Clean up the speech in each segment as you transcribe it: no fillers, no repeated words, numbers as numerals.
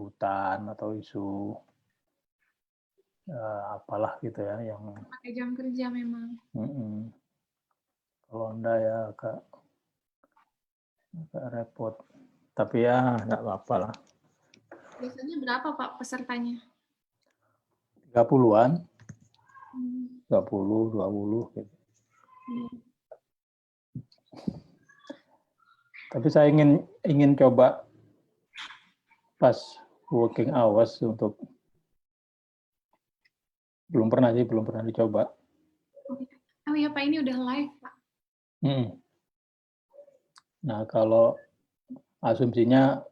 hutan atau isu apalah gitu ya yang pakai jam kerja memang. Kalau enggak ya agak repot. Tapi ya nggak apa-apa lah. Biasanya berapa Pak pesertanya? 30-an, 30, 20 gitu. Tapi saya ingin coba pas working hours untuk belum pernah dicoba. Oh iya Pak, ini udah live Pak. Nah kalau asumsinya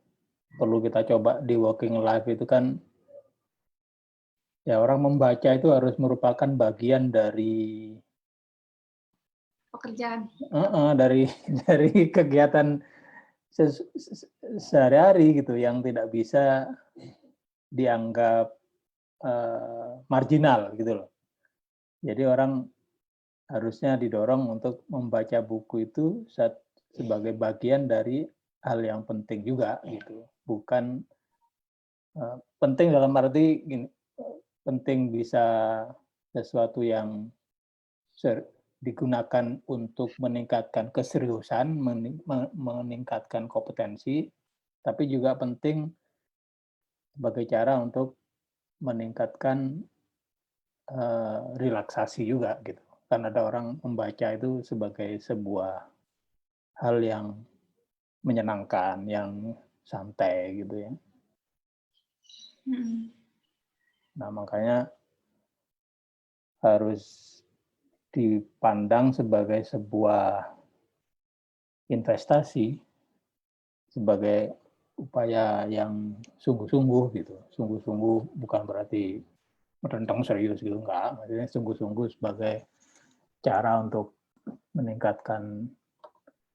perlu kita coba di working life itu kan ya orang membaca itu harus merupakan bagian dari Pekerjaan. dari kegiatan sehari-hari gitu yang tidak bisa dianggap marginal gitu loh. Jadi orang harusnya didorong untuk membaca buku itu sebagai bagian dari hal yang penting juga gitu. Bukan penting dalam arti gini, penting bisa sesuatu yang digunakan untuk meningkatkan keseriusan, meningkatkan kompetensi, tapi juga penting sebagai cara untuk meningkatkan relaksasi juga gitu. Kan ada orang membaca itu sebagai sebuah hal yang menyenangkan, yang santai gitu ya. Nah makanya harus dipandang sebagai sebuah investasi, sebagai upaya yang sungguh-sungguh gitu. Sungguh-sungguh bukan berarti merentang serius gitu, enggak. Maksudnya sungguh-sungguh sebagai cara untuk meningkatkan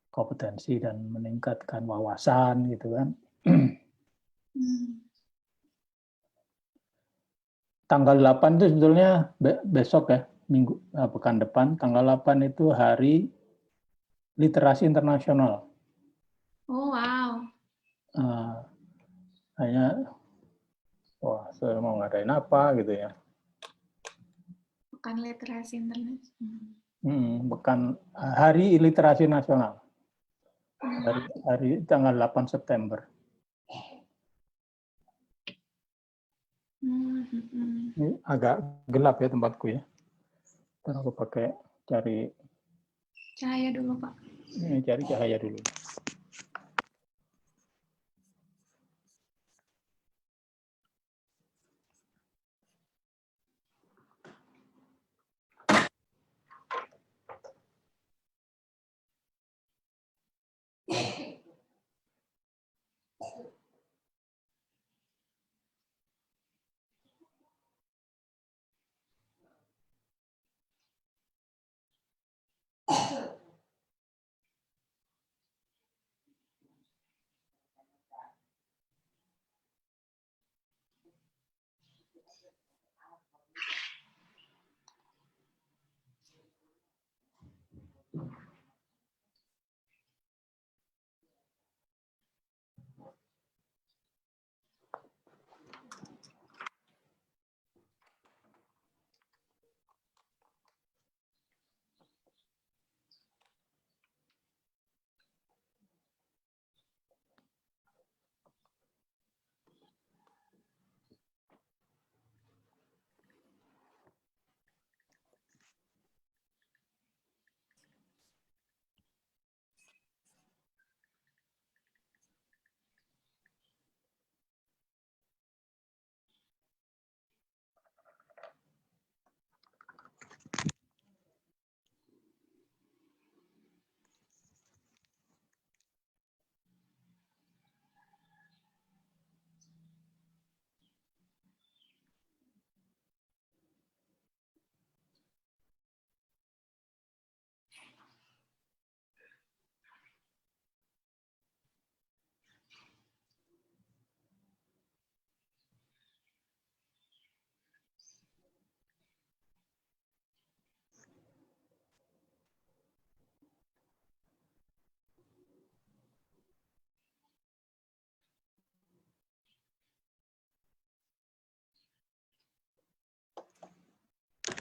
kompetensi dan meningkatkan wawasan gitu kan. Tanggal 8 itu sebetulnya besok ya, pekan depan, tanggal 8 itu hari literasi internasional. Oh wow. Hanya wah, saya mau ngadain apa gitu ya. Bukan literasi internasional. Bukan hari literasi nasional. Hari tanggal 8 September. Ini agak gelap ya tempatku ya. Ntar aku pakai cari cahaya dulu Pak. Ini cari cahaya dulu.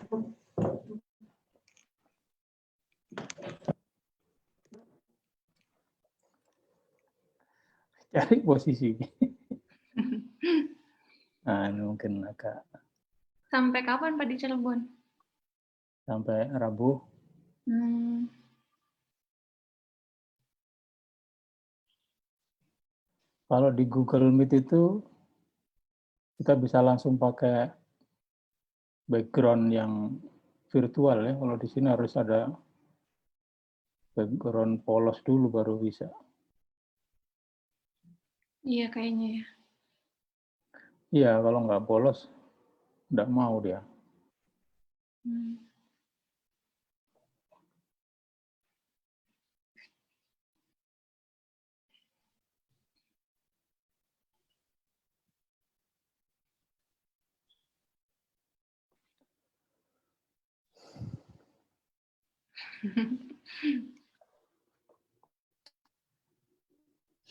Cari posisi. Nah, ini mungkin agak Sampai kapan Pak di Cirebon? sampai Rabu. Kalau di Google Meet itu kita bisa langsung pakai background yang virtual ya. Kalau di sini harus ada background polos dulu baru bisa. Iya kayaknya ya. Iya, kalau nggak polos, nggak mau dia.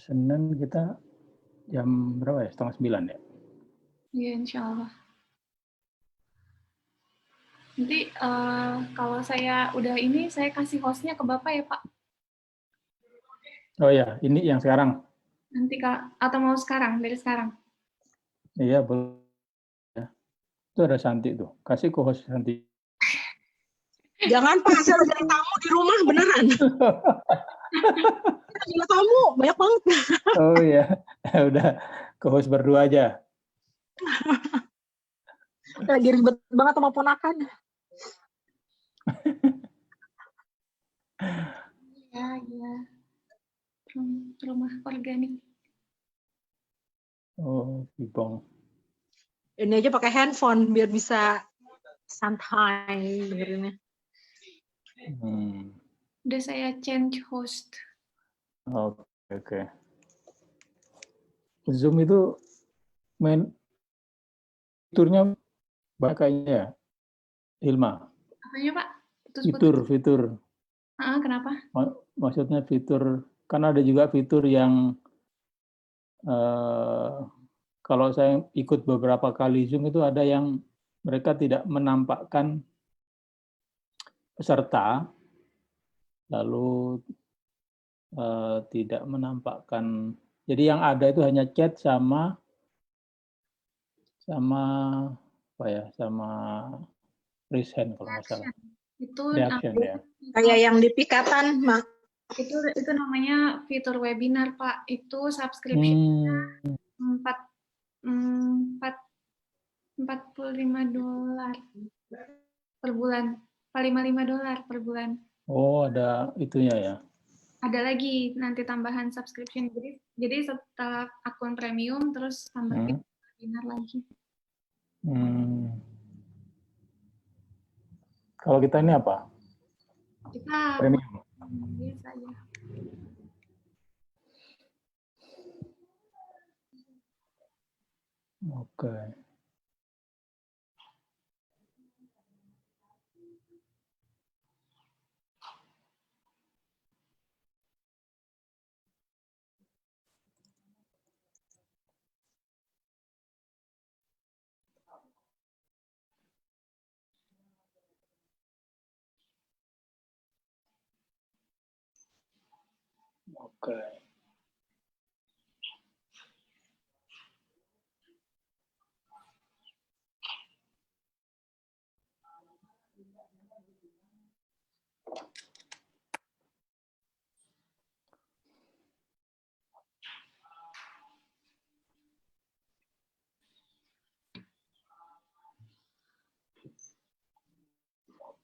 Senin kita jam berapa ya? 8:30 ya? Iya, insya Allah. Nanti kalau saya udah ini, saya kasih hostnya ke Bapak ya, Pak? Oh ya, ini yang sekarang. Nanti Kak, atau mau sekarang, dari sekarang? Iya, boleh. Itu ada Santi tuh. Kasih ke host Santi. Jangan Pak, saya udah jadi tamu di rumah beneran. Gila tamu, banyak banget. Oh iya, udah ke host berdua aja. Lagi ribet banget sama ponakan. Iya. Rumah organik. Oh, Bibong. Ini aja pakai handphone biar bisa santai dengerinnya. Udah saya change host. Oke. Zoom itu fiturnya banyak kayaknya ya, Hilma. Apanya Pak? Fitur. Kenapa? Maksudnya fitur, kan ada juga fitur yang kalau saya ikut beberapa kali Zoom itu ada yang mereka tidak menampakkan peserta, lalu tidak menampakkan. Jadi yang ada itu hanya chat sama raise hand kalau nggak salah. Itu Reaction ya. Kayak yang di pikatan, Mak. Itu namanya fitur webinar, Pak. Itu subscription-nya $45 per bulan. $45 per bulan. Oh, ada itunya ya. Ada lagi nanti tambahan subscription. Jadi setelah akun premium terus tambah webinar lagi. Kalau kita ini apa? Kita Premium. Biasa ya. Oke.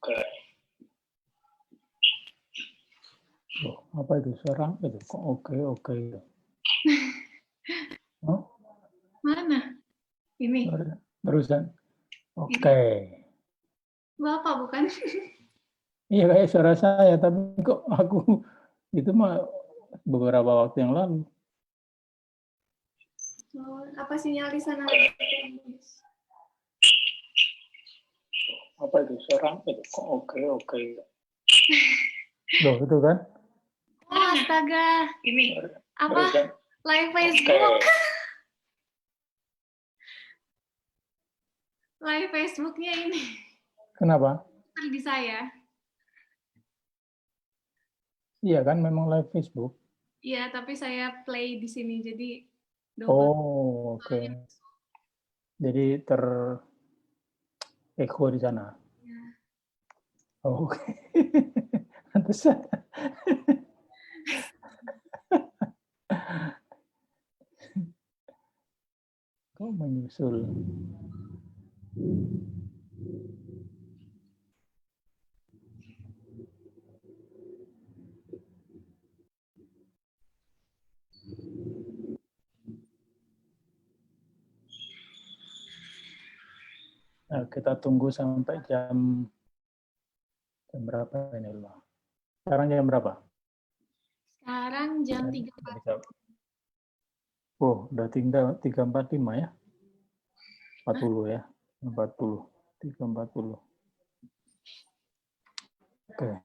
Oke. Oh, apa itu suara itu? Kok oke. Oh? Mana? Ini. Barusan. Oke. Bapak bukan? Iya kayak suara saya, tapi kok aku itu mah beberapa waktu yang lalu. Apa sinyal di sana? Apa itu suara itu? Kok oke. Loh, itu kan? Oh, astaga. Ini apa? Live Facebook. Live Facebooknya ini. Kenapa? Di saya. Iya kan, memang live Facebook. Iya, tapi saya play di sini, jadi Oh, oke. Jadi echo di sana. Ya. Oh, oke. Pantesan. Kok menyusul? Nah, kita tunggu sampai jam berapa ini, loh? Sekarang jam berapa? Sekarang jam 3.40. Oh, udah tinggal 3.45 ya? 40 ya? 40. 3.40. Oke.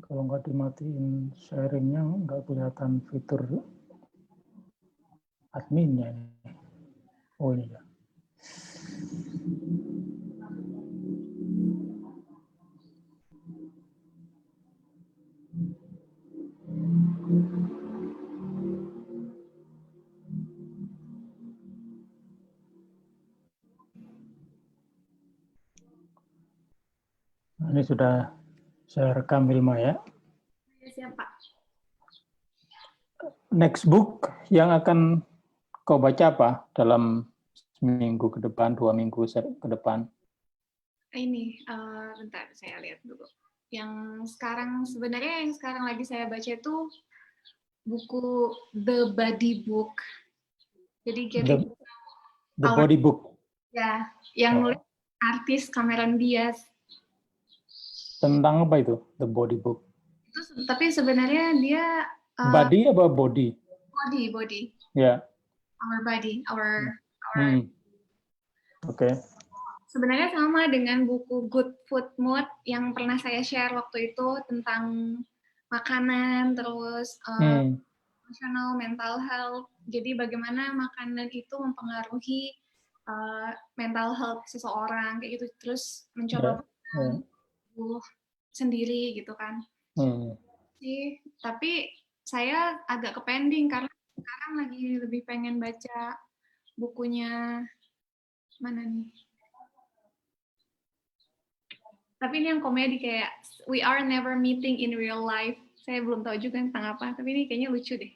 Kalau nggak dimatiin sharingnya, nggak kelihatan fitur adminnya ini. Oh ini ya. Nah, ini sudah saya rekam, Wilma ya. Siapa? Next book yang akan kau baca apa dalam seminggu ke depan, 2 minggu ke depan? Ini, bentar saya lihat dulu. Yang sekarang lagi saya baca itu buku The Body Book. Jadi The Body Book. Ya, yang nulis artis Cameron Diaz. Tentang apa itu, The Body Book? Tapi sebenarnya dia body apa body? Body. Ya. Our body, our. Oke. Sebenarnya sama dengan buku Good Food Mood yang pernah saya share waktu itu tentang makanan, terus emotional, mental health. Jadi bagaimana makanan itu mempengaruhi mental health seseorang kayak gitu. Terus mencoba sendiri gitu kan. Tapi saya agak ke pending karena sekarang lagi lebih pengen baca bukunya mana nih. Tapi ini yang komedi kayak We Are Never Meeting in Real Life. Saya belum tahu juga tentang apa, tapi ini kayaknya lucu deh.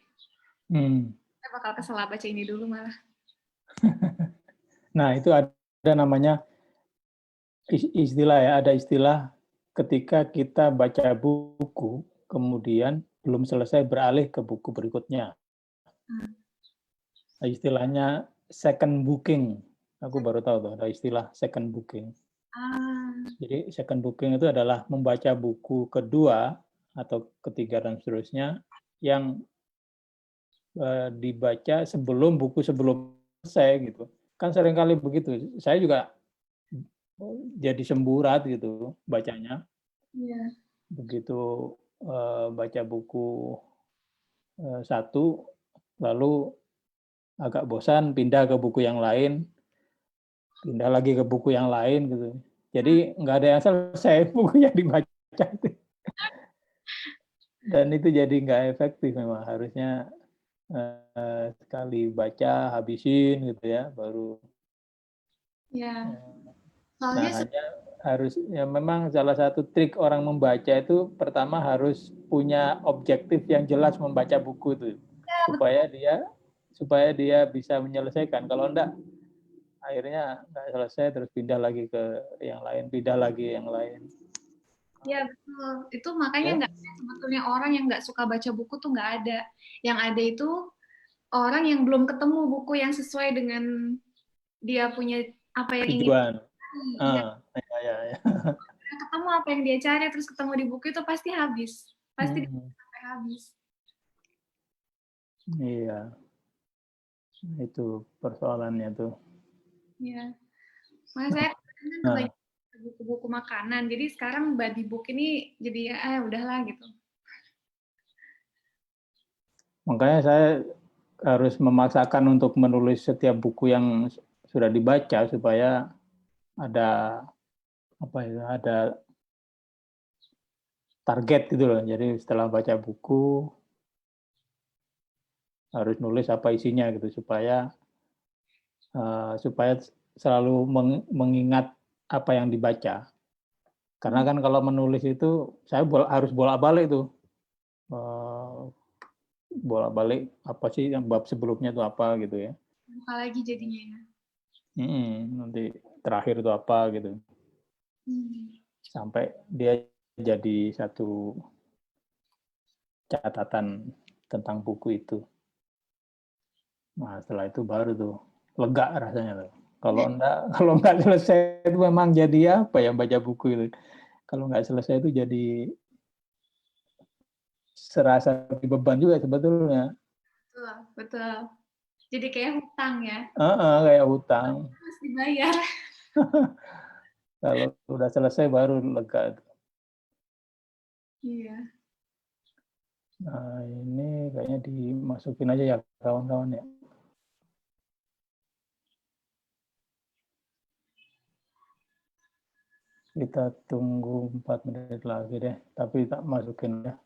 Saya bakal kesel baca ini dulu malah. Nah, itu ada namanya istilah ya, ada istilah ketika kita baca buku, kemudian belum selesai beralih ke buku berikutnya. Nah, istilahnya second booking. Aku baru tahu tuh ada istilah second booking. Jadi second booking itu adalah membaca buku kedua atau ketiga dan seterusnya yang dibaca sebelum buku sebelum selesai gitu. Kan seringkali begitu. Saya juga jadi semburat gitu bacanya. Begitu baca buku satu, lalu agak bosan pindah ke buku yang lain, pindah lagi ke buku yang lain gitu. Jadi nggak ada yang selesai buku yang dibaca itu. Dan itu jadi nggak efektif memang. Harusnya sekali baca habisin gitu ya, baru. Ya. Nah, hanya harus ya memang salah satu trik orang membaca itu pertama harus punya objektif yang jelas membaca buku itu supaya dia supaya dia bisa menyelesaikan. Kalau enggak, akhirnya nggak selesai terus pindah lagi ke yang lain, pindah lagi yang lain. Ya betul. Itu makanya nggak ada sebetulnya orang yang nggak suka baca buku tuh nggak ada. Yang ada itu orang yang belum ketemu buku yang sesuai dengan dia punya apa yang ingin. Tujuan. Iya. Ya. Ketemu apa yang dia cari terus ketemu di buku itu pasti habis. Pasti sampai habis. Iya. Itu persoalannya tuh. Iya. Makanya saya kan buku-buku makanan. Jadi sekarang body book ini jadi udahlah gitu. Makanya saya harus memaksakan untuk menulis setiap buku yang sudah dibaca supaya ada ada target gitu loh. Jadi setelah baca buku harus nulis apa isinya gitu supaya selalu mengingat apa yang dibaca. Karena kan kalau menulis itu saya harus bolak-balik tuh. Bolak-balik apa sih yang bab sebelumnya itu apa gitu ya. Apalagi jadinya ya. Nanti terakhir itu apa gitu. Sampai dia jadi satu catatan tentang buku itu. Nah, setelah itu baru tuh lega rasanya tuh. Kalau enggak selesai itu memang jadi apa ya baca buku itu. Kalau enggak selesai itu jadi serasa beban juga sebetulnya. Betul. Jadi kayak hutang ya. Kayak hutang. Harus dibayar. Kalau udah selesai baru lega. Iya. Nah, ini kayaknya dimasukin aja ya kawan-kawan ya. Kita tunggu 4 menit lagi deh, tapi tak masukin ya.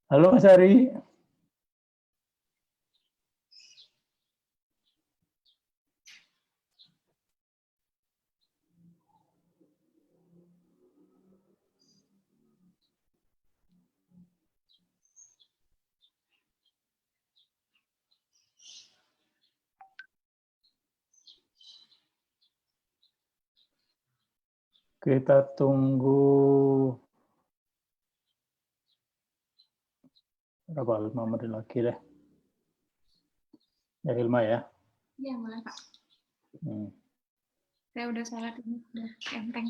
Halo Mas Ari. Kita tunggu berapa 5 menit lagi deh. Ya Hilma ya. Iya boleh Pak. Saya udah sholat ini, udah enteng.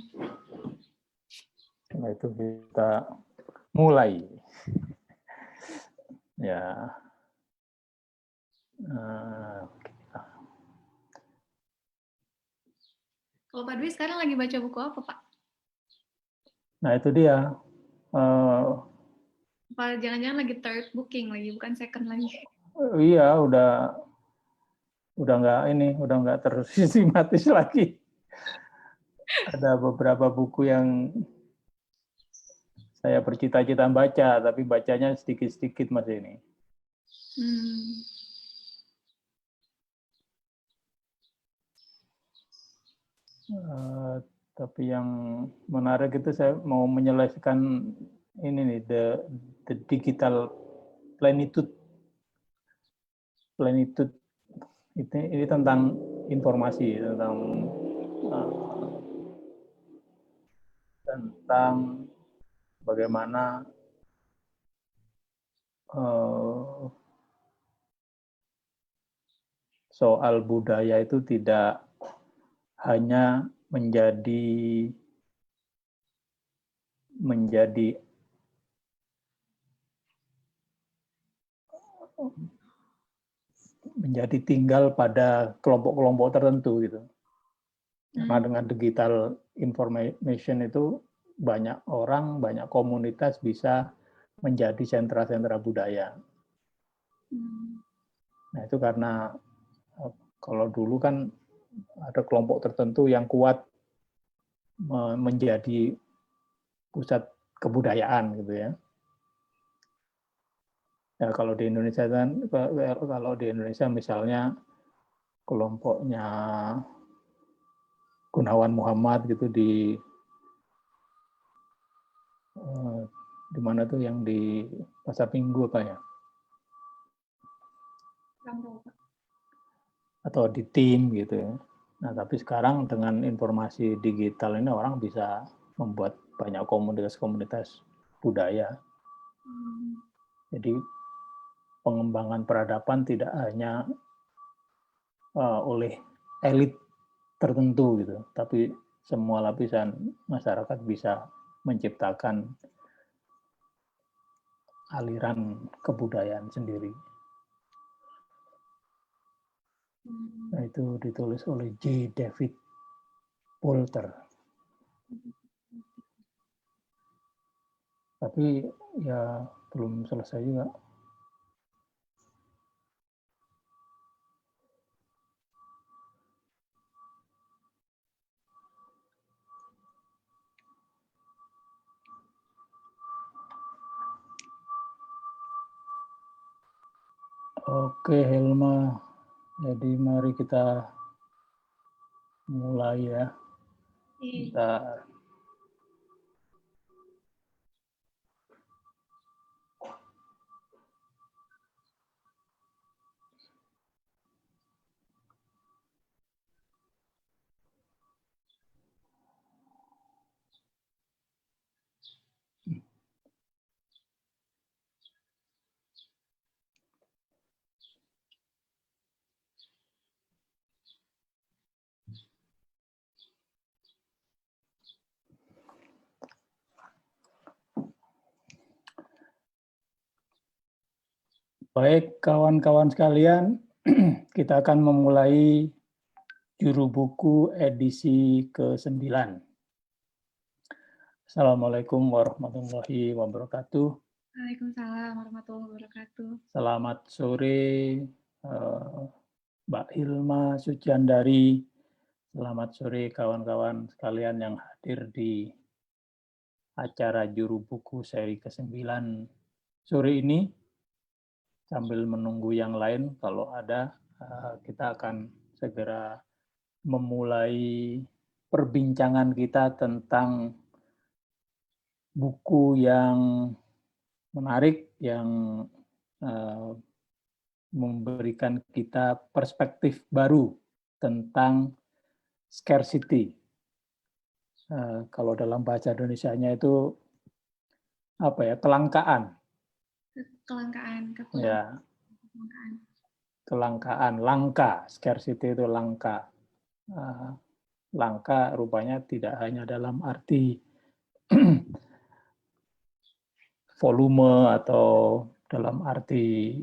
Nah itu kita mulai. Ya. Kalau Pak Dwi sekarang lagi baca buku apa Pak? Nah itu dia. Apa jangan-jangan lagi third booking lagi, bukan second lagi? Iya, udah nggak tersistematis lagi. Ada beberapa buku yang saya bercita-cita baca, tapi bacanya sedikit-sedikit Mas ini. Tapi yang menarik itu saya mau menyelesaikan ini nih, the digital plenitude. Plenitude ini tentang informasi, tentang bagaimana soal budaya itu tidak hanya menjadi tinggal pada kelompok-kelompok tertentu gitu. Karena dengan digital information itu banyak orang, banyak komunitas bisa menjadi sentra-sentra budaya. Nah itu karena kalau dulu kan ada kelompok tertentu yang kuat menjadi pusat kebudayaan gitu ya. Ya kalau di Indonesia kan, kalau di Indonesia misalnya kelompoknya Gunawan Muhammad gitu di mana tuh yang di Pasar Minggu apa ya? Atau di tim gitu ya. Nah, tapi sekarang dengan informasi digital ini orang bisa membuat banyak komunitas-komunitas budaya. Jadi pengembangan peradaban tidak hanya oleh elit tertentu gitu, tapi semua lapisan masyarakat bisa menciptakan aliran kebudayaan sendiri. Nah, itu ditulis oleh J. David Poulter. Tapi ya belum selesai juga. Oke, Helma. Jadi mari kita mulai ya. Bentar. Baik, kawan-kawan sekalian, kita akan memulai juru buku edisi ke-9. Assalamualaikum warahmatullahi wabarakatuh. Waalaikumsalam warahmatullahi wabarakatuh. Selamat sore, Mbak Hilma Suciandari. Selamat sore kawan-kawan sekalian yang hadir di acara juru buku seri ke-9 sore ini. Sambil menunggu yang lain, kalau ada, kita akan segera memulai perbincangan kita tentang buku yang menarik, yang memberikan kita perspektif baru tentang scarcity. Kalau dalam bahasa Indonesianya itu apa ya? Kelangkaan. Ya. Kelangkaan, langka. Scarcity itu langka. Langka rupanya tidak hanya dalam arti volume atau dalam arti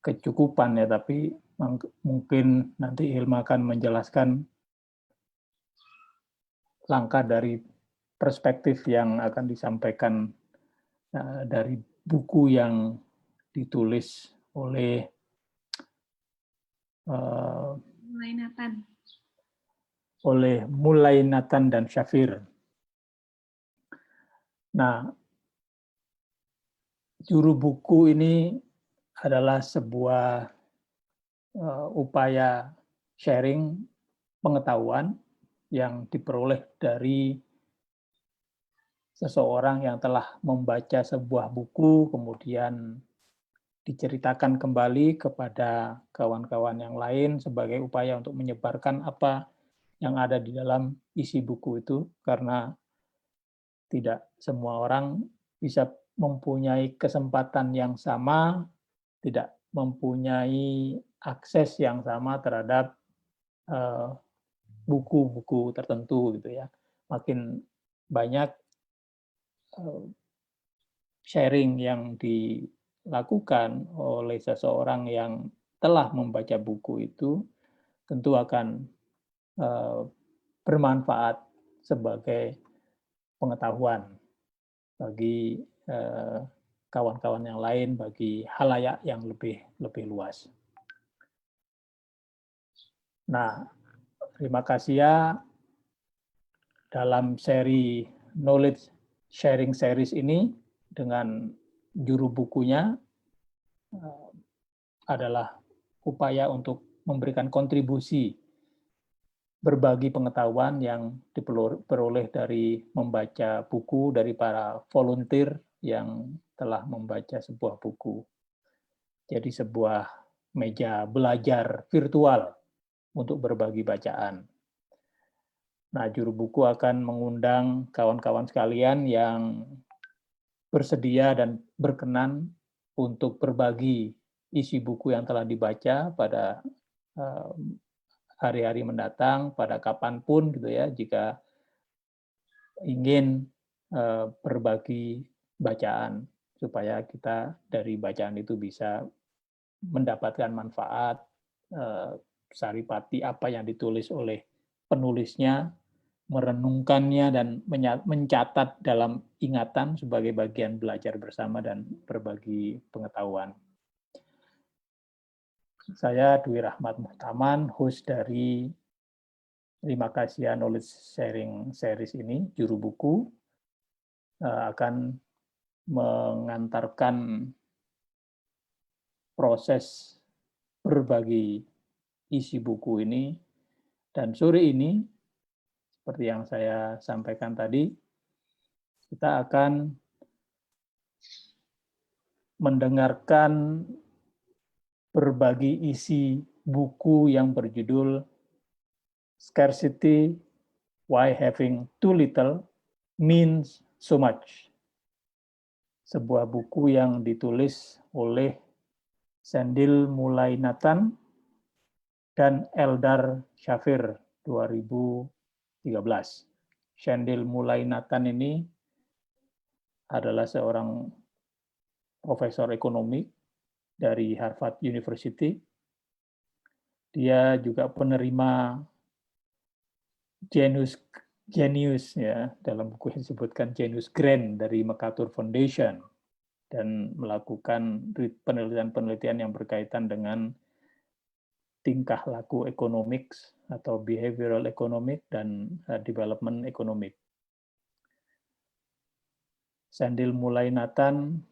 kecukupan ya, tapi mungkin nanti Hilma akan menjelaskan langka dari perspektif yang akan disampaikan dari buku yang ditulis oleh Mulay Nathan dan Shafir. Nah, juru buku ini adalah sebuah upaya sharing pengetahuan yang diperoleh dari seseorang yang telah membaca sebuah buku, kemudian diceritakan kembali kepada kawan-kawan yang lain sebagai upaya untuk menyebarkan apa yang ada di dalam isi buku itu, karena tidak semua orang bisa mempunyai kesempatan yang sama, tidak mempunyai akses yang sama terhadap buku-buku tertentu gitu ya. Makin banyak sharing yang dilakukan oleh seseorang yang telah membaca buku itu, tentu akan bermanfaat sebagai pengetahuan bagi kawan-kawan yang lain, bagi halayak yang lebih luas. Nah, terima kasih ya, dalam seri Knowledge Sharing Series ini dengan juru bukunya adalah upaya untuk memberikan kontribusi berbagi pengetahuan yang diperoleh dari membaca buku dari para volunteer yang telah membaca sebuah buku. Jadi sebuah meja belajar virtual untuk berbagi bacaan. Nah, juru buku akan mengundang kawan-kawan sekalian yang bersedia dan berkenan untuk berbagi isi buku yang telah dibaca pada hari-hari mendatang, pada kapanpun gitu ya, jika ingin berbagi bacaan, supaya kita dari bacaan itu bisa mendapatkan manfaat, saripati apa yang ditulis oleh penulisnya, merenungkannya dan mencatat dalam ingatan sebagai bagian belajar bersama dan berbagi pengetahuan. Saya Dwi Rahmat Muhtaman, host dari Terima Kasih Knowledge Sharing Series ini, juru buku, akan mengantarkan proses berbagi isi buku ini. Dan sore ini, seperti yang saya sampaikan tadi, kita akan mendengarkan berbagi isi buku yang berjudul Scarcity, Why Having Too Little Means So Much. Sebuah buku yang ditulis oleh Sendil Mulainathan dan Eldar Shafir 2013. Sendil Mulainathan ini adalah seorang profesor ekonomi dari Harvard University. Dia juga penerima Genius ya, dalam buku yang disebutkan Genius Grant dari MacArthur Foundation, dan melakukan penelitian-penelitian yang berkaitan dengan tingkah laku economics atau behavioral economic dan development economic. Sendil Mulainathan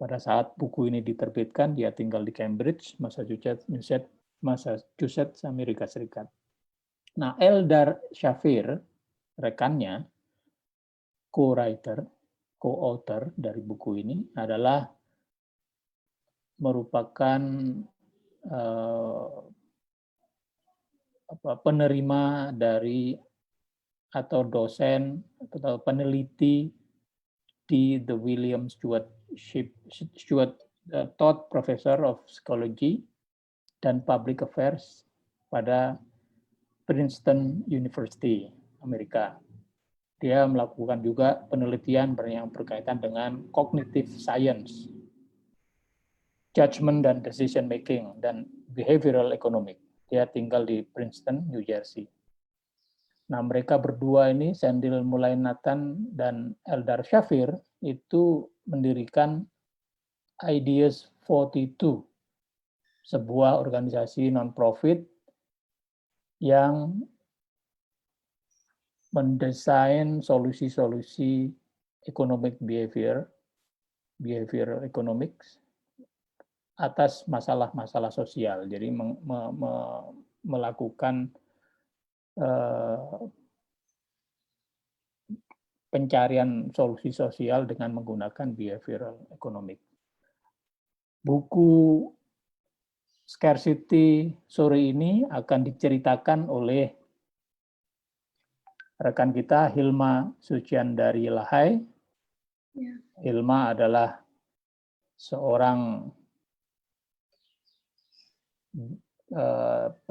pada saat buku ini diterbitkan, dia tinggal di Cambridge, Massachusetts, Amerika Serikat. Nah, Eldar Shafir, rekannya, co-author dari buku ini, adalah merupakan penerima dari atau dosen atau peneliti di The William Stewart Todd Professor of Psychology dan Public Affairs pada Princeton University, Amerika. Dia melakukan juga penelitian yang berkaitan dengan cognitive science, judgment dan decision making, dan behavioral economic. Dia tinggal di Princeton, New Jersey. Nah, mereka berdua ini, Sendil Mulainathan dan Eldar Shafir, itu mendirikan Ideas 42, sebuah organisasi non-profit yang mendesain solusi-solusi economic behavior economics atas masalah-masalah sosial. Jadi melakukan pencarian solusi sosial dengan menggunakan behavioral economic. Buku Scarcity sore ini akan diceritakan oleh rekan kita Hilma Suciandari Lahai. Ya. Hilma adalah seorang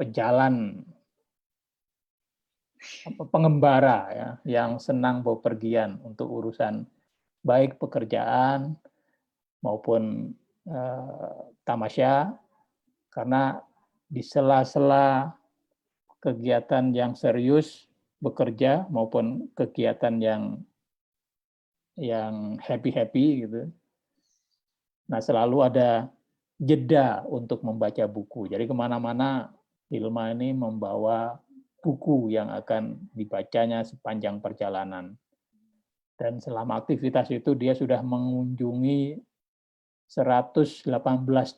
pejalan, pengembara ya, yang senang bepergian untuk urusan baik pekerjaan maupun tamasya, karena di sela-sela kegiatan yang serius bekerja maupun kegiatan yang happy gitu. Nah, selalu ada jeda untuk membaca buku. Jadi kemana-mana Hilma ini membawa buku yang akan dibacanya sepanjang perjalanan. Dan selama aktivitas itu dia sudah mengunjungi 118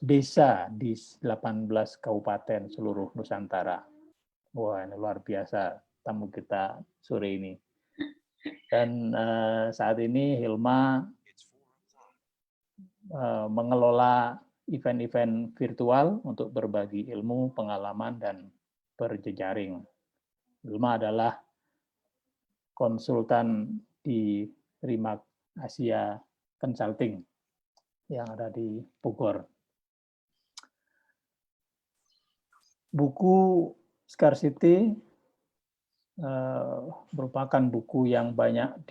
desa di 18 kabupaten seluruh Nusantara. Wah, ini luar biasa tamu kita sore ini. Dan saat ini Hilma mengelola event-event virtual untuk berbagi ilmu, pengalaman, dan berjejaring. Hilma adalah konsultan di Rimak Asia Consulting yang ada di Bogor. Buku Scarcity merupakan buku yang banyak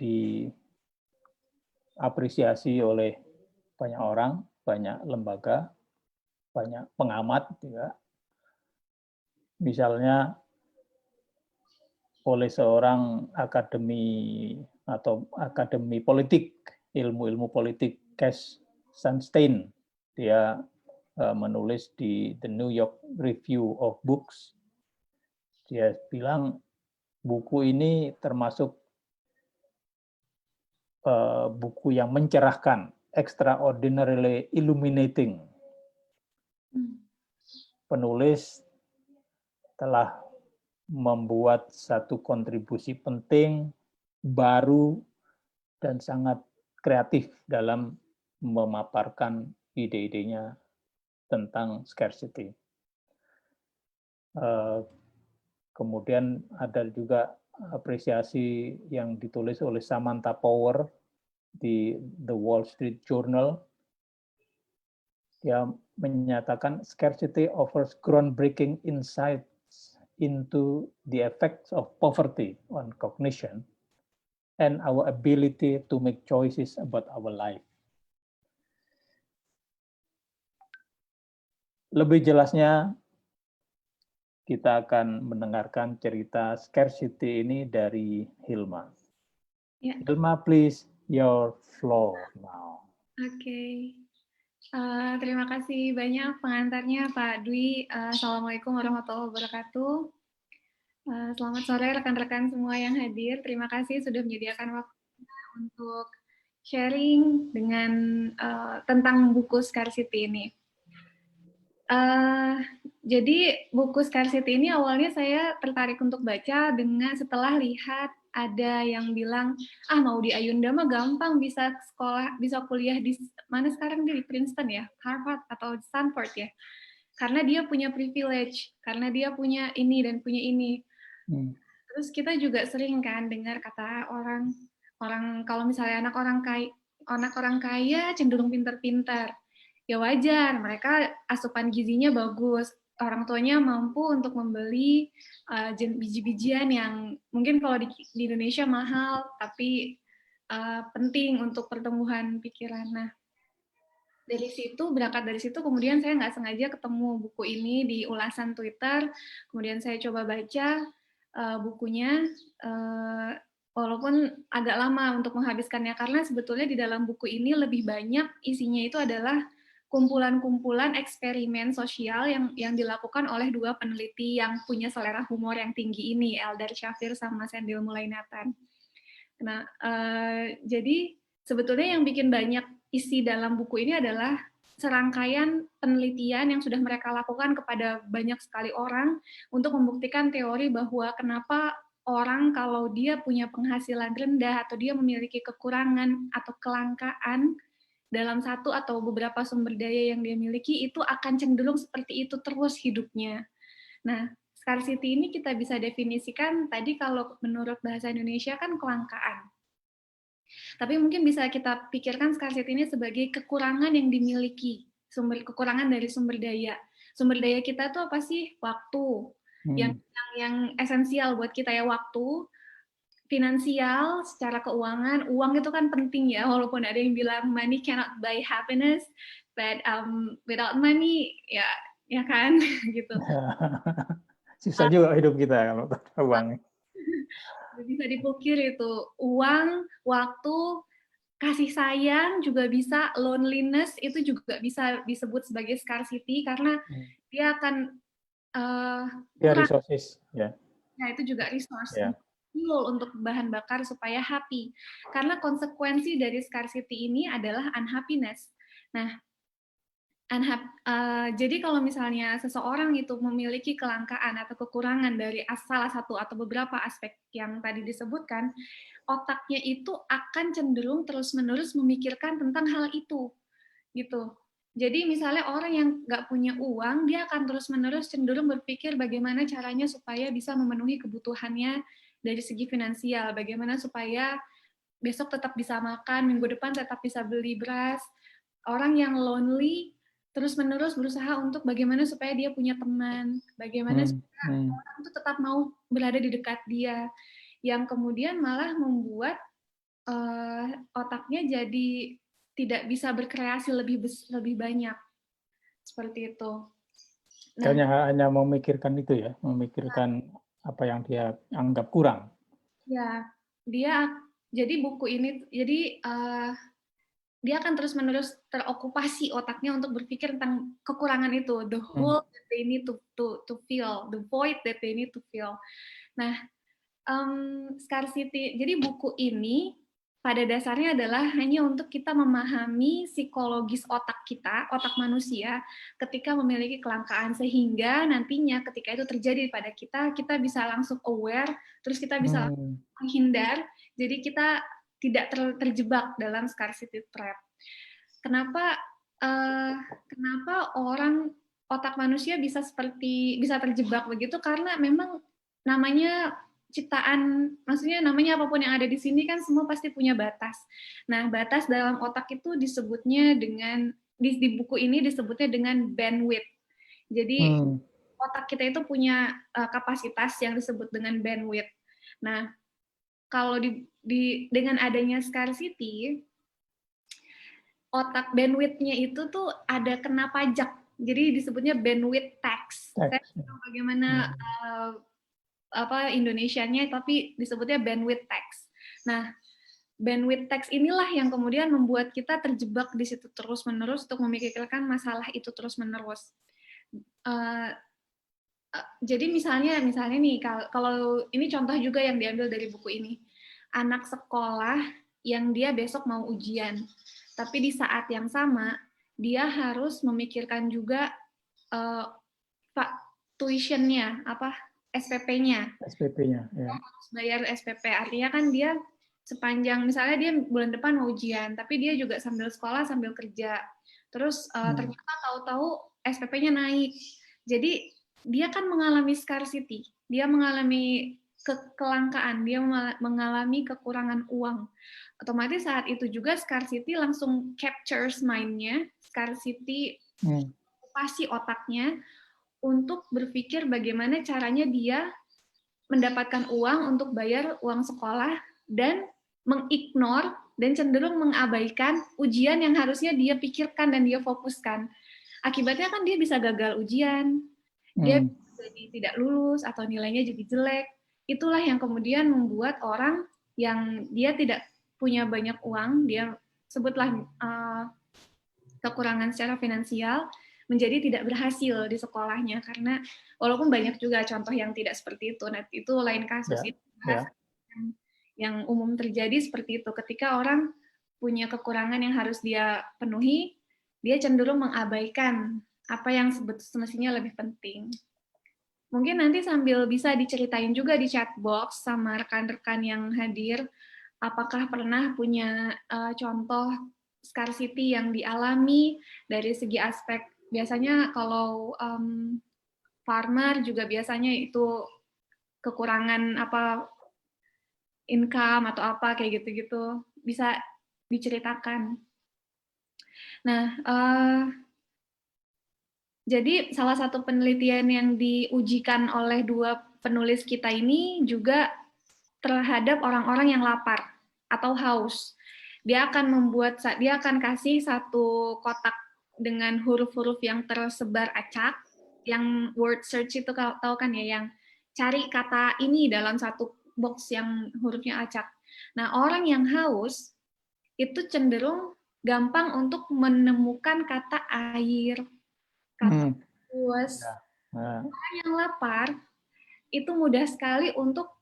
diapresiasi oleh banyak orang, banyak lembaga, banyak pengamat juga. Misalnya oleh seorang akademi atau akademi politik, ilmu-ilmu politik, Cass Sunstein. Dia menulis di The New York Review of Books. Dia bilang buku ini termasuk buku yang mencerahkan, extraordinarily illuminating. Penulis telah membuat satu kontribusi penting, baru, dan sangat kreatif dalam memaparkan ide-idenya tentang scarcity. Kemudian ada juga apresiasi yang ditulis oleh Samantha Power di The Wall Street Journal. Dia menyatakan scarcity offers groundbreaking insights into the effects of poverty on cognition and our ability to make choices about our life. Lebih jelasnya, kita akan mendengarkan cerita scarcity ini dari Hilma. Ya. Hilma, please, your floor now. Oke. Terima kasih banyak pengantarnya Pak Dwi. Assalamualaikum warahmatullahi wabarakatuh. Selamat sore rekan-rekan semua yang hadir. Terima kasih sudah menyediakan waktu untuk sharing dengan tentang buku Scarcity ini. Jadi buku Scarcity ini awalnya saya tertarik untuk baca setelah lihat ada yang bilang mau di Ayunda mah gampang bisa sekolah, bisa kuliah di mana sekarang di Princeton ya, Harvard atau Stanford ya, karena dia punya privilege, karena dia punya ini dan punya ini. Terus kita juga sering kan dengar kata orang kalau misalnya anak orang kaya cenderung pintar-pintar. Ya wajar, mereka asupan gizinya bagus, orang tuanya mampu untuk membeli biji-bijian yang mungkin kalau di Indonesia mahal, tapi penting untuk pertumbuhan pikiran. Nah, berangkat dari situ, kemudian saya nggak sengaja ketemu buku ini di ulasan Twitter, kemudian saya coba baca bukunya, walaupun agak lama untuk menghabiskannya, karena sebetulnya di dalam buku ini lebih banyak isinya itu adalah kumpulan-kumpulan eksperimen sosial yang dilakukan oleh dua peneliti yang punya selera humor yang tinggi ini, Eldar Shafir sama Sendil Mulainatan. Nah, jadi sebetulnya yang bikin banyak isi dalam buku ini adalah serangkaian penelitian yang sudah mereka lakukan kepada banyak sekali orang untuk membuktikan teori bahwa kenapa orang kalau dia punya penghasilan rendah atau dia memiliki kekurangan atau kelangkaan dalam satu atau beberapa sumber daya yang dia miliki, itu akan cenderung seperti itu terus hidupnya. Nah, scarcity ini kita bisa definisikan tadi kalau menurut bahasa Indonesia kan kelangkaan. Tapi mungkin bisa kita pikirkan scarcity ini sebagai kekurangan yang dimiliki, kekurangan dari sumber daya. Sumber daya kita tuh apa sih? Waktu. Yang esensial buat kita ya, waktu. Finansial, secara keuangan, uang itu kan penting ya, walaupun ada yang bilang money cannot buy happiness, but without money, ya kan, gitu. Susah juga hidup kita kalau tanpa uang. Bisa dipukir itu, uang, waktu, kasih sayang juga bisa, loneliness itu juga bisa disebut sebagai scarcity, karena dia akan resources, ya. Nah, itu juga resource. Fuel untuk bahan bakar supaya happy. Karena konsekuensi dari scarcity ini adalah unhappiness. Nah, Jadi kalau misalnya seseorang itu memiliki kelangkaan atau kekurangan dari salah satu atau beberapa aspek yang tadi disebutkan, otaknya itu akan cenderung terus-menerus memikirkan tentang hal itu, gitu. Jadi misalnya orang yang nggak punya uang, dia akan terus-menerus cenderung berpikir bagaimana caranya supaya bisa memenuhi kebutuhannya dari segi finansial, bagaimana supaya besok tetap bisa makan, minggu depan tetap bisa beli beras. Orang yang lonely terus-menerus berusaha untuk bagaimana supaya dia punya teman, bagaimana supaya orang itu tetap mau berada di dekat dia, yang kemudian malah membuat otaknya jadi tidak bisa berkreasi lebih banyak, seperti itu. Nah, hanya memikirkan itu ya, memikirkan apa yang dia anggap kurang. Ya, jadi buku ini, dia akan terus-menerus terokupasi otaknya untuk berpikir tentang kekurangan itu, the hole that they need to fill, the void that they need to fill. Nah, scarcity, jadi buku ini pada dasarnya adalah hanya untuk kita memahami psikologis otak kita, otak manusia, ketika memiliki kelangkaan, sehingga nantinya ketika itu terjadi pada kita, kita bisa langsung aware, terus kita bisa langsung menghindar, jadi kita tidak terjebak dalam scarcity trap. Kenapa orang otak manusia bisa terjebak begitu? Karena memang namanya ciptaan, maksudnya namanya apapun yang ada di sini kan semua pasti punya batas. Nah, batas dalam otak itu disebutnya dengan di buku ini disebutnya dengan bandwidth. Jadi otak kita itu punya kapasitas yang disebut dengan bandwidth. Nah, kalau dengan adanya scarcity, otak bandwidth-nya itu tuh ada kena pajak. Jadi disebutnya bandwidth tax. Saya tahu bagaimana Indonesianya, tapi disebutnya bandwidth tax. Nah, bandwidth tax inilah yang kemudian membuat kita terjebak di situ terus-menerus untuk memikirkan masalah itu terus-menerus. Jadi misalnya nih, kalau ini contoh juga yang diambil dari buku ini, anak sekolah yang dia besok mau ujian, tapi di saat yang sama dia harus memikirkan juga tuition-nya, SPP-nya. SPP-nya, ya. Harus bayar SPP, artinya kan dia sepanjang, misalnya dia bulan depan mau ujian, tapi dia juga sambil sekolah sambil kerja, terus ternyata tahu-tahu SPP-nya naik, jadi dia kan mengalami scarcity, dia mengalami kelangkaan, dia mengalami kekurangan uang. Otomatis saat itu juga scarcity langsung captures mind-nya, scarcity okupasi otaknya untuk berpikir bagaimana caranya dia mendapatkan uang untuk bayar uang sekolah dan mengignore dan cenderung mengabaikan ujian yang harusnya dia pikirkan dan dia fokuskan. Akibatnya kan dia bisa gagal ujian, dia jadi tidak lulus atau nilainya jadi jelek. Itulah yang kemudian membuat orang yang dia tidak punya banyak uang, dia sebutlah kekurangan secara finansial, menjadi tidak berhasil di sekolahnya, karena walaupun banyak juga contoh yang tidak seperti itu. Nah, itu lain kasus. Itu yang umum terjadi seperti itu. Ketika orang punya kekurangan yang harus dia penuhi, dia cenderung mengabaikan apa yang semestinya lebih penting. Mungkin nanti sambil bisa diceritain juga di chat box sama rekan-rekan yang hadir, apakah pernah punya contoh scarcity yang dialami dari segi aspek, biasanya kalau farmer juga biasanya itu kekurangan income atau apa kayak gitu-gitu, bisa diceritakan. Nah, jadi salah satu penelitian yang diujikan oleh dua penulis kita ini juga terhadap orang-orang yang lapar atau haus. Dia akan kasih satu kotak dengan huruf-huruf yang tersebar acak, yang word search itu tahu kan ya, yang cari kata ini dalam satu box yang hurufnya acak. Nah, orang yang haus itu cenderung gampang untuk menemukan kata air, kata puas. Orang yang lapar itu mudah sekali untuk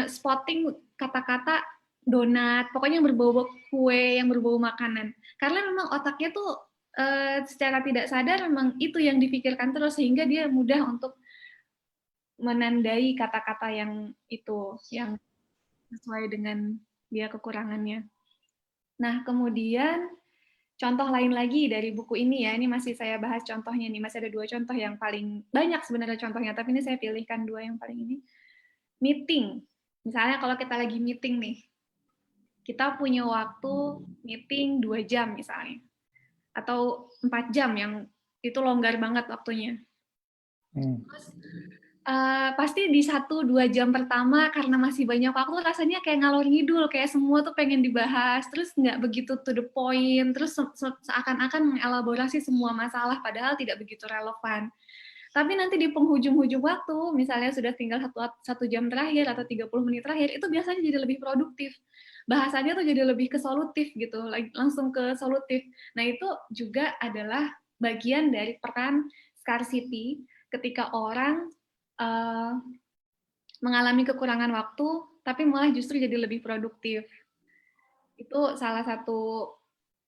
spotting kata-kata donat, pokoknya yang berbau kue, yang berbau makanan. Karena memang otaknya tuh secara tidak sadar memang itu yang dipikirkan terus, sehingga dia mudah untuk menandai kata-kata yang itu, yang sesuai dengan dia kekurangannya. Nah, kemudian contoh lain lagi dari buku ini ya, ini masih saya bahas contohnya nih, masih ada 2 contoh yang paling banyak sebenarnya contohnya, tapi ini saya pilihkan 2 yang paling ini. Meeting. Misalnya kalau kita lagi meeting nih, kita punya waktu meeting 2 jam misalnya, atau 4 jam yang itu longgar banget waktunya. Terus pasti di 1-2 jam pertama karena masih banyak waktu rasanya kayak ngalor ngidul, kayak semua tuh pengen dibahas, terus nggak begitu to the point, terus seakan-akan mengelaborasi semua masalah padahal tidak begitu relevan. Tapi nanti di penghujung-hujung waktu, misalnya sudah tinggal 1 jam terakhir atau 30 menit terakhir, itu biasanya jadi lebih produktif. Bahasanya tuh jadi lebih ke solutif gitu, langsung ke solutif. Nah, itu juga adalah bagian dari peran scarcity ketika orang mengalami kekurangan waktu, tapi malah justru jadi lebih produktif. Itu salah satu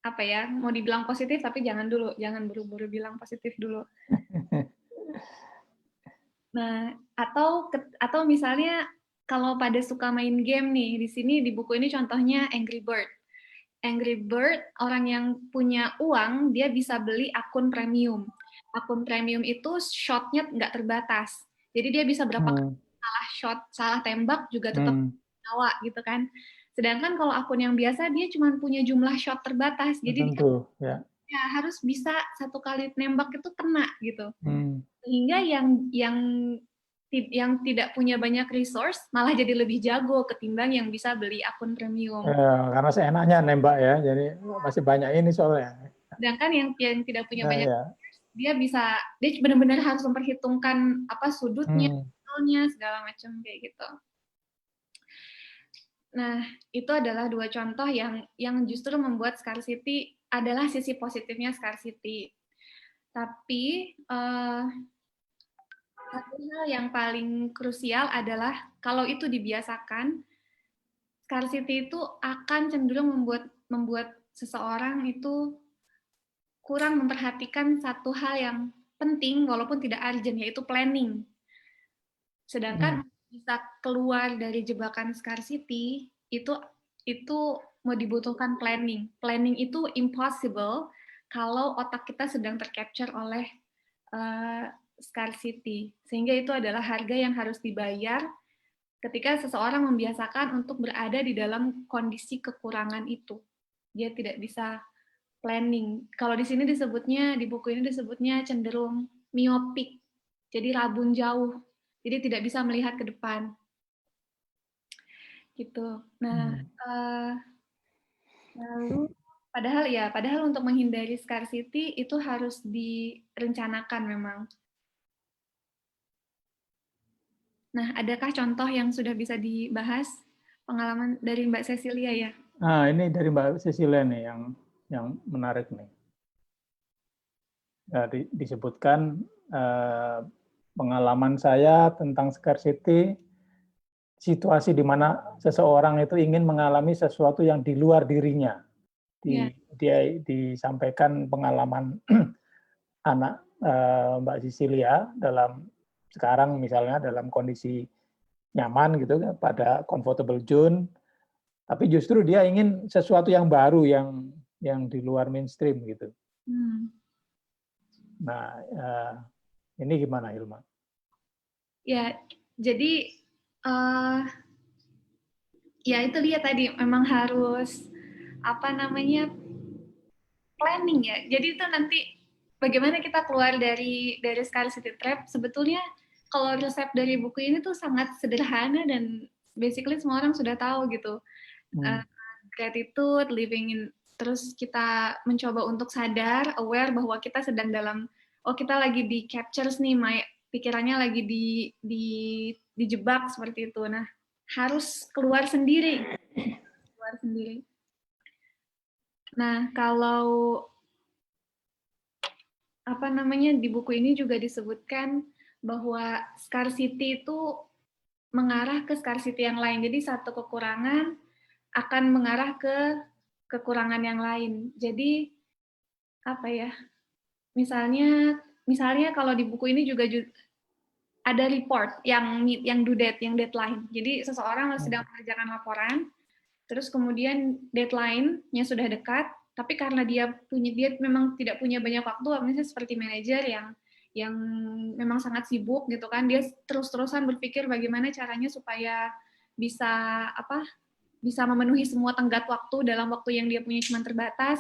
apa ya, mau dibilang positif tapi jangan buru-buru bilang positif dulu. Nah, atau misalnya kalau pada suka main game nih, di sini di buku ini contohnya Angry Bird. Angry Bird, orang yang punya uang, dia bisa beli akun premium. Akun premium itu shot-nya nggak terbatas. Jadi dia bisa berapa kali salah shot, salah tembak juga tetap nyawa gitu kan. Sedangkan kalau akun yang biasa, dia cuma punya jumlah shot terbatas. Jadi dia harus bisa 1 kali nembak itu kena gitu. Sehingga yang tidak punya banyak resource malah jadi lebih jago ketimbang yang bisa beli akun premium. Karena seenaknya nembak ya, jadi masih banyak ini soalnya. Sedangkan yang tidak punya banyak resource, dia benar-benar harus memperhitungkan apa sudutnya, segala macam kayak gitu. Nah, itu adalah 2 contoh yang justru membuat scarcity adalah sisi positifnya scarcity. Tapi satu hal yang paling krusial adalah kalau itu dibiasakan, scarcity itu akan cenderung membuat seseorang itu kurang memperhatikan satu hal yang penting walaupun tidak urgent, yaitu planning. Sedangkan bisa keluar dari jebakan scarcity itu mau dibutuhkan planning. Planning itu impossible kalau otak kita sedang tercapture oleh scarcity. Sehingga itu adalah harga yang harus dibayar ketika seseorang membiasakan untuk berada di dalam kondisi kekurangan itu. Dia tidak bisa planning. Kalau di sini disebutnya, di buku ini disebutnya cenderung myopic. Jadi rabun jauh. Jadi tidak bisa melihat ke depan. Gitu. Nah, lalu padahal untuk menghindari scarcity itu harus direncanakan memang. Nah, adakah contoh yang sudah bisa dibahas pengalaman dari Mbak Cecilia ya? Nah, ini dari Mbak Cecilia nih yang menarik nih. Disebutkan pengalaman saya tentang scarcity, situasi di mana seseorang itu ingin mengalami sesuatu yang di luar dirinya. Dia disampaikan pengalaman anak Mbak Cecilia sekarang misalnya dalam kondisi nyaman gitu pada comfortable zone, tapi justru dia ingin sesuatu yang baru yang di luar mainstream gitu. Nah, ini gimana Hilma? Ya, jadi ya itu dia tadi memang harus planning ya. Jadi itu nanti bagaimana kita keluar dari scarcity trap. Sebetulnya kalau resep dari buku ini tuh sangat sederhana dan basically semua orang sudah tahu gitu. Gratitude, living in, terus kita mencoba untuk sadar, aware bahwa kita sedang kita lagi di captures nih, pikirannya lagi dijebak seperti itu. Nah, harus keluar sendiri. Nah, kalau di buku ini juga disebutkan bahwa scarcity itu mengarah ke scarcity yang lain. Jadi satu kekurangan akan mengarah ke kekurangan yang lain. Jadi apa ya? Misalnya kalau di buku ini juga ada report yang due date, yang deadline. Jadi seseorang sedang mengerjakan laporan, terus kemudian deadline-nya sudah dekat, tapi karena dia memang tidak punya banyak waktu, misalnya seperti manajer yang memang sangat sibuk gitu kan, dia terus-terusan berpikir bagaimana caranya supaya bisa bisa memenuhi semua tenggat waktu dalam waktu yang dia punya cuma terbatas.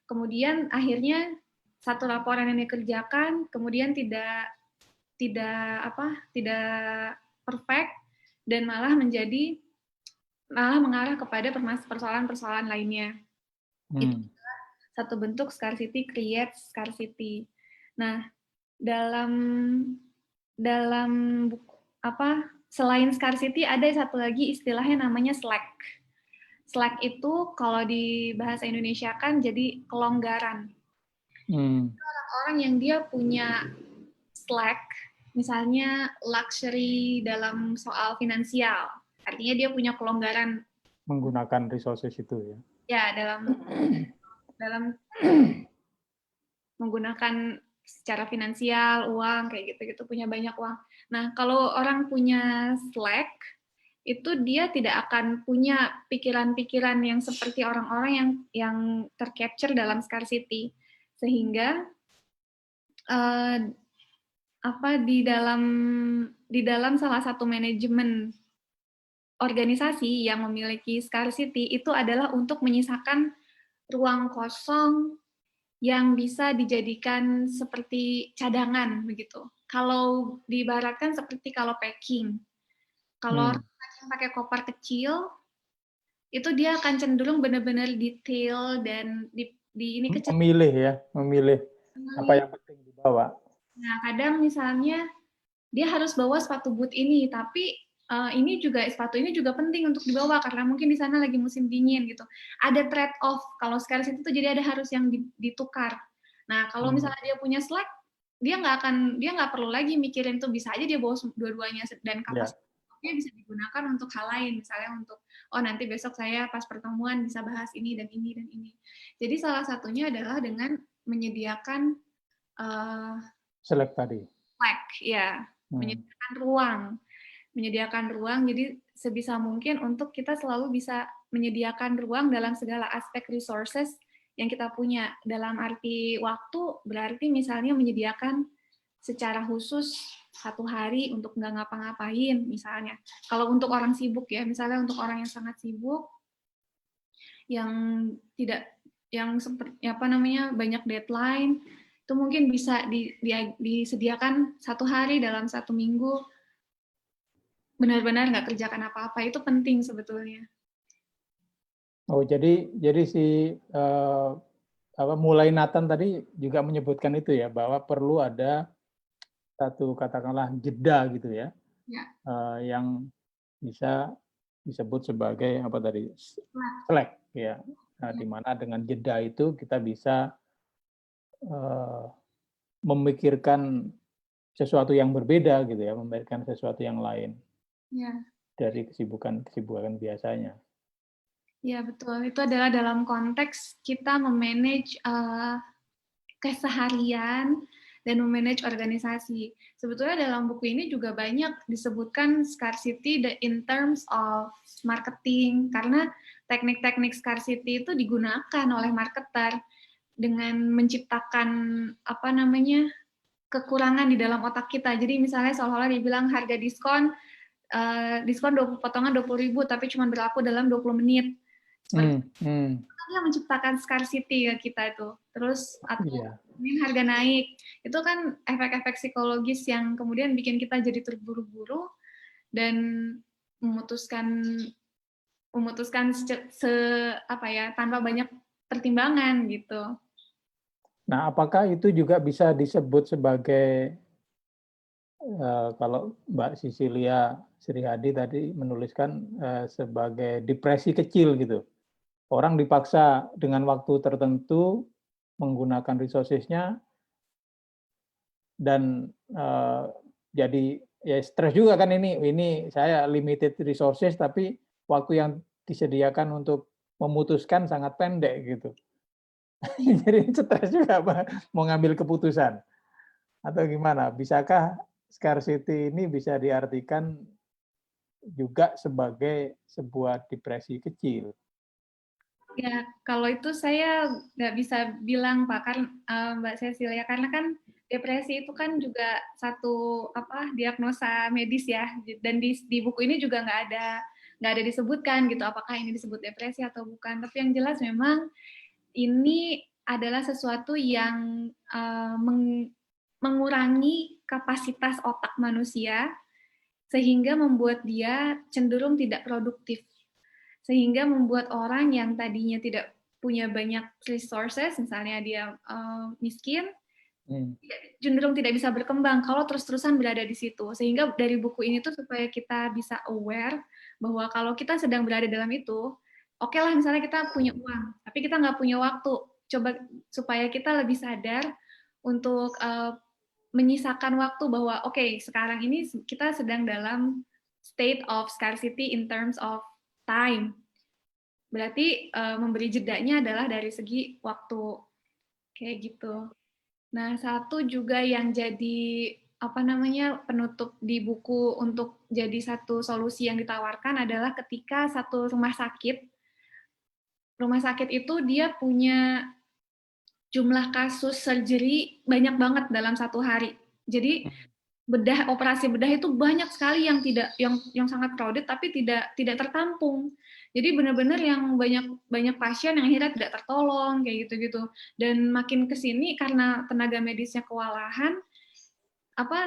Kemudian akhirnya satu laporan yang dikerjakan kemudian tidak perfect dan malah mengarah kepada persoalan-persoalan lainnya. Itu satu bentuk scarcity creates scarcity. Nah, dalam selain scarcity ada satu lagi istilahnya namanya slack. Slack itu kalau di bahasa Indonesia kan jadi kelonggaran. Orang-orang yang dia punya slack, misalnya luxury dalam soal finansial, artinya dia punya kelonggaran menggunakan resources itu ya. Ya, dalam menggunakan secara finansial, uang kayak gitu-gitu, punya banyak uang. Nah, kalau orang punya slack, itu dia tidak akan punya pikiran-pikiran yang seperti orang-orang yang tercapture dalam scarcity, sehingga di dalam salah satu manajemen organisasi yang memiliki scarcity itu adalah untuk menyisakan ruang kosong yang bisa dijadikan seperti cadangan begitu. Kalau diibaratkan seperti kalau packing. Kalau orang pakai koper kecil, itu dia akan cenderung benar-benar detail dan ini kecil. Memilih apa yang penting dibawa. Nah, kadang misalnya dia harus bawa sepatu boot ini, tapi sepatu ini juga penting untuk dibawa karena mungkin di sana lagi musim dingin gitu. Ada trade off. Kalau sekarang itu jadi ada harus yang ditukar. Nah, kalau misalnya dia punya slack, dia nggak perlu lagi mikirin tuh, bisa aja dia bawa dua-duanya dan kapasitasnya bisa digunakan untuk hal lain, misalnya untuk nanti besok saya pas pertemuan bisa bahas ini dan ini dan ini. Jadi salah satunya adalah dengan menyediakan slack tadi. Slack, ya, menyediakan ruang. Jadi sebisa mungkin untuk kita selalu bisa menyediakan ruang dalam segala aspek resources yang kita punya. Dalam arti waktu, berarti misalnya menyediakan secara khusus 1 hari untuk nggak ngapa-ngapain, misalnya. Kalau untuk orang sibuk ya, misalnya untuk orang yang sangat sibuk, yang seperti banyak deadline, itu mungkin bisa disediakan 1 hari dalam 1 minggu benar-benar nggak kerjakan apa-apa. Itu penting sebetulnya. Oh, jadi si mulai Nathan tadi juga menyebutkan itu ya, bahwa perlu ada satu katakanlah jeda gitu ya, yang bisa disebut sebagai apa tadi, slack ya. Nah, di mana dengan jeda itu kita bisa memikirkan sesuatu yang berbeda gitu ya, memikirkan sesuatu yang lain dari kesibukan biasanya. Ya, betul. Itu adalah dalam konteks kita memanage keseharian dan memanage organisasi. Sebetulnya dalam buku ini juga banyak disebutkan scarcity in terms of marketing, karena teknik-teknik scarcity itu digunakan oleh marketer dengan menciptakan kekurangan di dalam otak kita. Jadi misalnya seolah-olah dibilang harga diskon potongan 20.000 tapi cuma berlaku dalam 20 menit. Dia menciptakan scarcity ke kita itu. Terus harga naik. Itu kan efek-efek psikologis yang kemudian bikin kita jadi terburu-buru dan memutuskan tanpa banyak pertimbangan gitu. Nah, apakah itu juga bisa disebut sebagai kalau Mbak Sisilia Srihadi tadi menuliskan sebagai depresi kecil gitu. Orang dipaksa dengan waktu tertentu menggunakan resources-nya dan jadi ya stres juga kan ini saya limited resources tapi waktu yang disediakan untuk memutuskan sangat pendek gitu. Jadi stres juga mau ngambil keputusan. Atau gimana? Bisakah scarcity ini bisa diartikan juga sebagai sebuah depresi kecil? Ya, kalau itu saya nggak bisa bilang, Pak, kan Mbak Cecilia, karena kan depresi itu kan juga satu diagnosa medis ya, dan di buku ini juga nggak ada disebutkan gitu apakah ini disebut depresi atau bukan. Tapi yang jelas memang ini adalah sesuatu yang mengurangi kapasitas otak manusia sehingga membuat dia cenderung tidak produktif. Sehingga membuat orang yang tadinya tidak punya banyak resources, misalnya dia miskin, cenderung tidak bisa berkembang kalau terus-terusan berada di situ. Sehingga dari buku ini tuh supaya kita bisa aware bahwa kalau kita sedang berada dalam itu, oke lah misalnya kita punya uang, tapi kita nggak punya waktu. Coba supaya kita lebih sadar untuk menyisakan waktu bahwa oke, sekarang ini kita sedang dalam state of scarcity in terms of time. Berarti memberi jedanya adalah dari segi waktu. Kayak gitu. Nah, satu juga yang jadi penutup di buku untuk jadi satu solusi yang ditawarkan adalah ketika satu rumah sakit itu dia punya jumlah kasus surgery banyak banget dalam satu hari. Jadi operasi bedah itu banyak sekali yang sangat crowded tapi tidak tertampung. Jadi benar-benar yang banyak pasien yang akhirnya tidak tertolong kayak gitu-gitu. Dan makin ke sini karena tenaga medisnya kewalahan,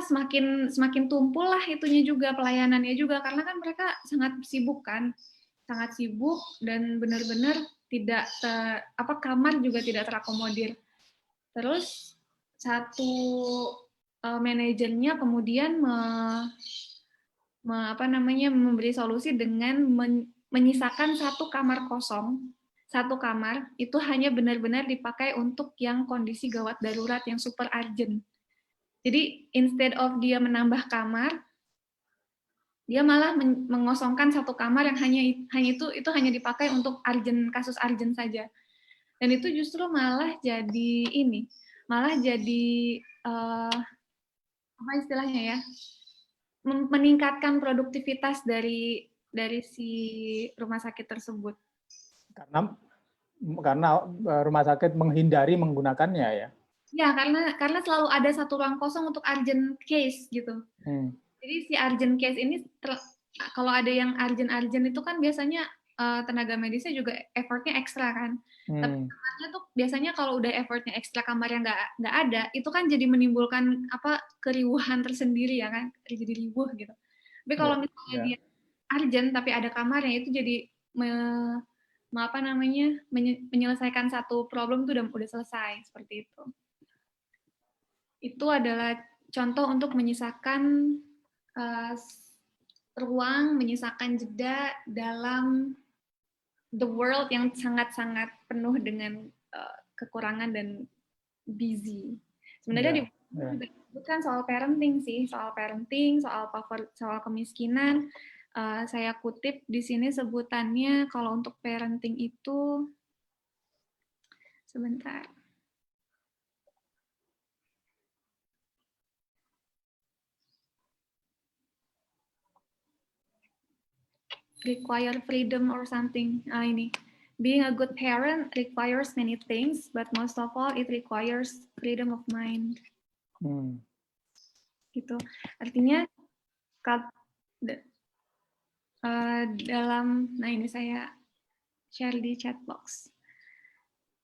semakin tumpul lah itunya juga, pelayanannya juga, karena kan mereka sangat sibuk dan benar-benar tidak kamar juga tidak terakomodir. Terus satu manajernya kemudian memberi solusi dengan menyisakan satu kamar kosong, satu kamar itu hanya benar-benar dipakai untuk yang kondisi gawat darurat yang super urgent. Jadi instead of dia menambah kamar, dia malah mengosongkan satu kamar yang hanya dipakai untuk kasus urgent saja. Dan itu justru malah jadi apa istilahnya ya, meningkatkan produktivitas dari si rumah sakit tersebut. Karena rumah sakit menghindari menggunakannya ya. Ya, karena selalu ada satu ruang kosong untuk urgent case gitu. Jadi si urgent case ini kalau ada yang urgent itu kan biasanya tenaga medisnya juga effortnya ekstra kan. Tapi kamarnya tuh biasanya kalau udah effortnya ekstra, kamarnya nggak ada, itu kan jadi menimbulkan keriuhan tersendiri ya kan, jadi riuh gitu. Tapi kalau misalnya dia urgent tapi ada kamarnya, itu jadi menyelesaikan satu problem tuh udah selesai seperti itu. Itu adalah contoh untuk menyisakan ruang, menyisakan jeda dalam the world yang sangat-sangat penuh dengan kekurangan dan busy. Sebenarnya disebutkan soal parenting sih, soal kemiskinan. Saya kutip di sini sebutannya kalau untuk parenting itu, sebentar. Require freedom or something. Ini. Being a good parent requires many things, but most of all it requires freedom of mind. Gitu. Artinya ini saya share di chat box.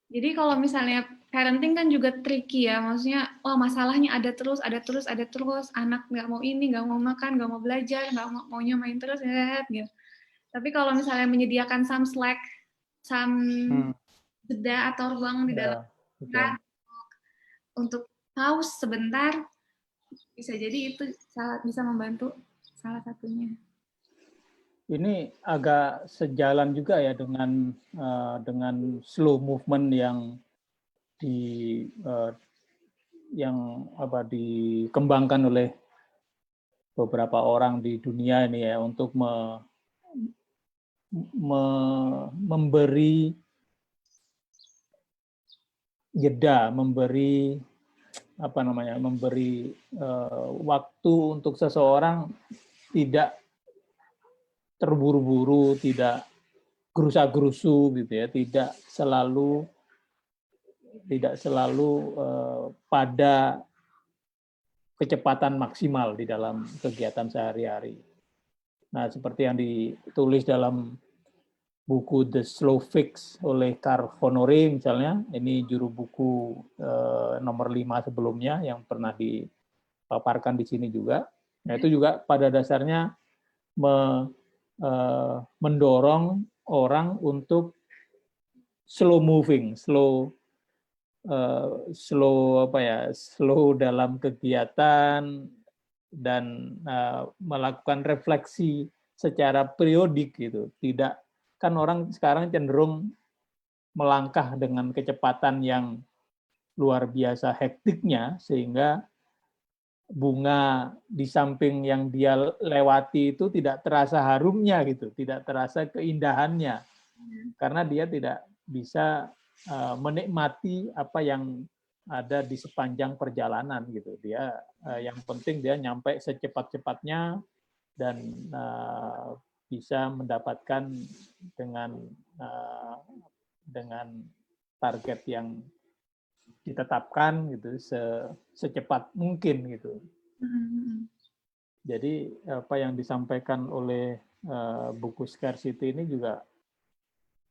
Jadi kalau misalnya parenting kan juga tricky ya, maksudnya masalahnya ada terus, anak nggak mau ini, nggak mau makan, nggak mau belajar, nggak maunya main terus, gitu. Tapi kalau misalnya menyediakan some slack, jeda atau ruang di dalam untuk pause sebentar, bisa jadi itu bisa membantu salah satunya. Ini agak sejalan juga ya dengan slow movement yang dikembangkan oleh beberapa orang di dunia ini ya, untuk memberi jeda, memberi waktu untuk seseorang tidak terburu-buru, tidak gerusa-gerusu gitu ya, tidak selalu pada kecepatan maksimal di dalam kegiatan sehari-hari. Nah, seperti yang ditulis dalam buku The Slow Fix oleh Carl Honoré misalnya, ini juru buku nomor 5 sebelumnya yang pernah dipaparkan di sini juga. Nah, itu juga pada dasarnya mendorong orang untuk slow moving, slow dalam kegiatan dan melakukan refleksi secara periodik gitu. Tidak, kan orang sekarang cenderung melangkah dengan kecepatan yang luar biasa hektiknya, sehingga bunga di samping yang dia lewati itu tidak terasa harumnya gitu, tidak terasa keindahannya, karena dia tidak bisa menikmati apa yang ada di sepanjang perjalanan gitu. Dia yang penting dia nyampe secepat-cepatnya dan bisa mendapatkan dengan target yang ditetapkan gitu secepat mungkin gitu. Jadi apa yang disampaikan oleh buku Scarcity ini juga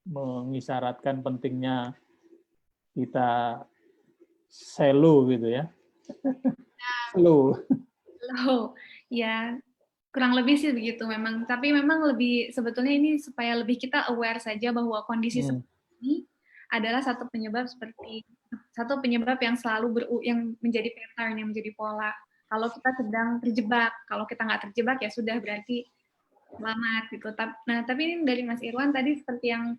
mengisyaratkan pentingnya kita slow gitu ya. Slow. Ya, kurang lebih sih begitu memang. Tapi memang lebih sebetulnya ini supaya lebih kita aware saja bahwa kondisi seperti ini adalah satu penyebab yang selalu yang menjadi pattern, yang menjadi pola. Kalau kita sedang terjebak, kalau kita nggak terjebak ya sudah berarti selamat gitu. Nah, tapi ini dari Mas Irwan tadi seperti yang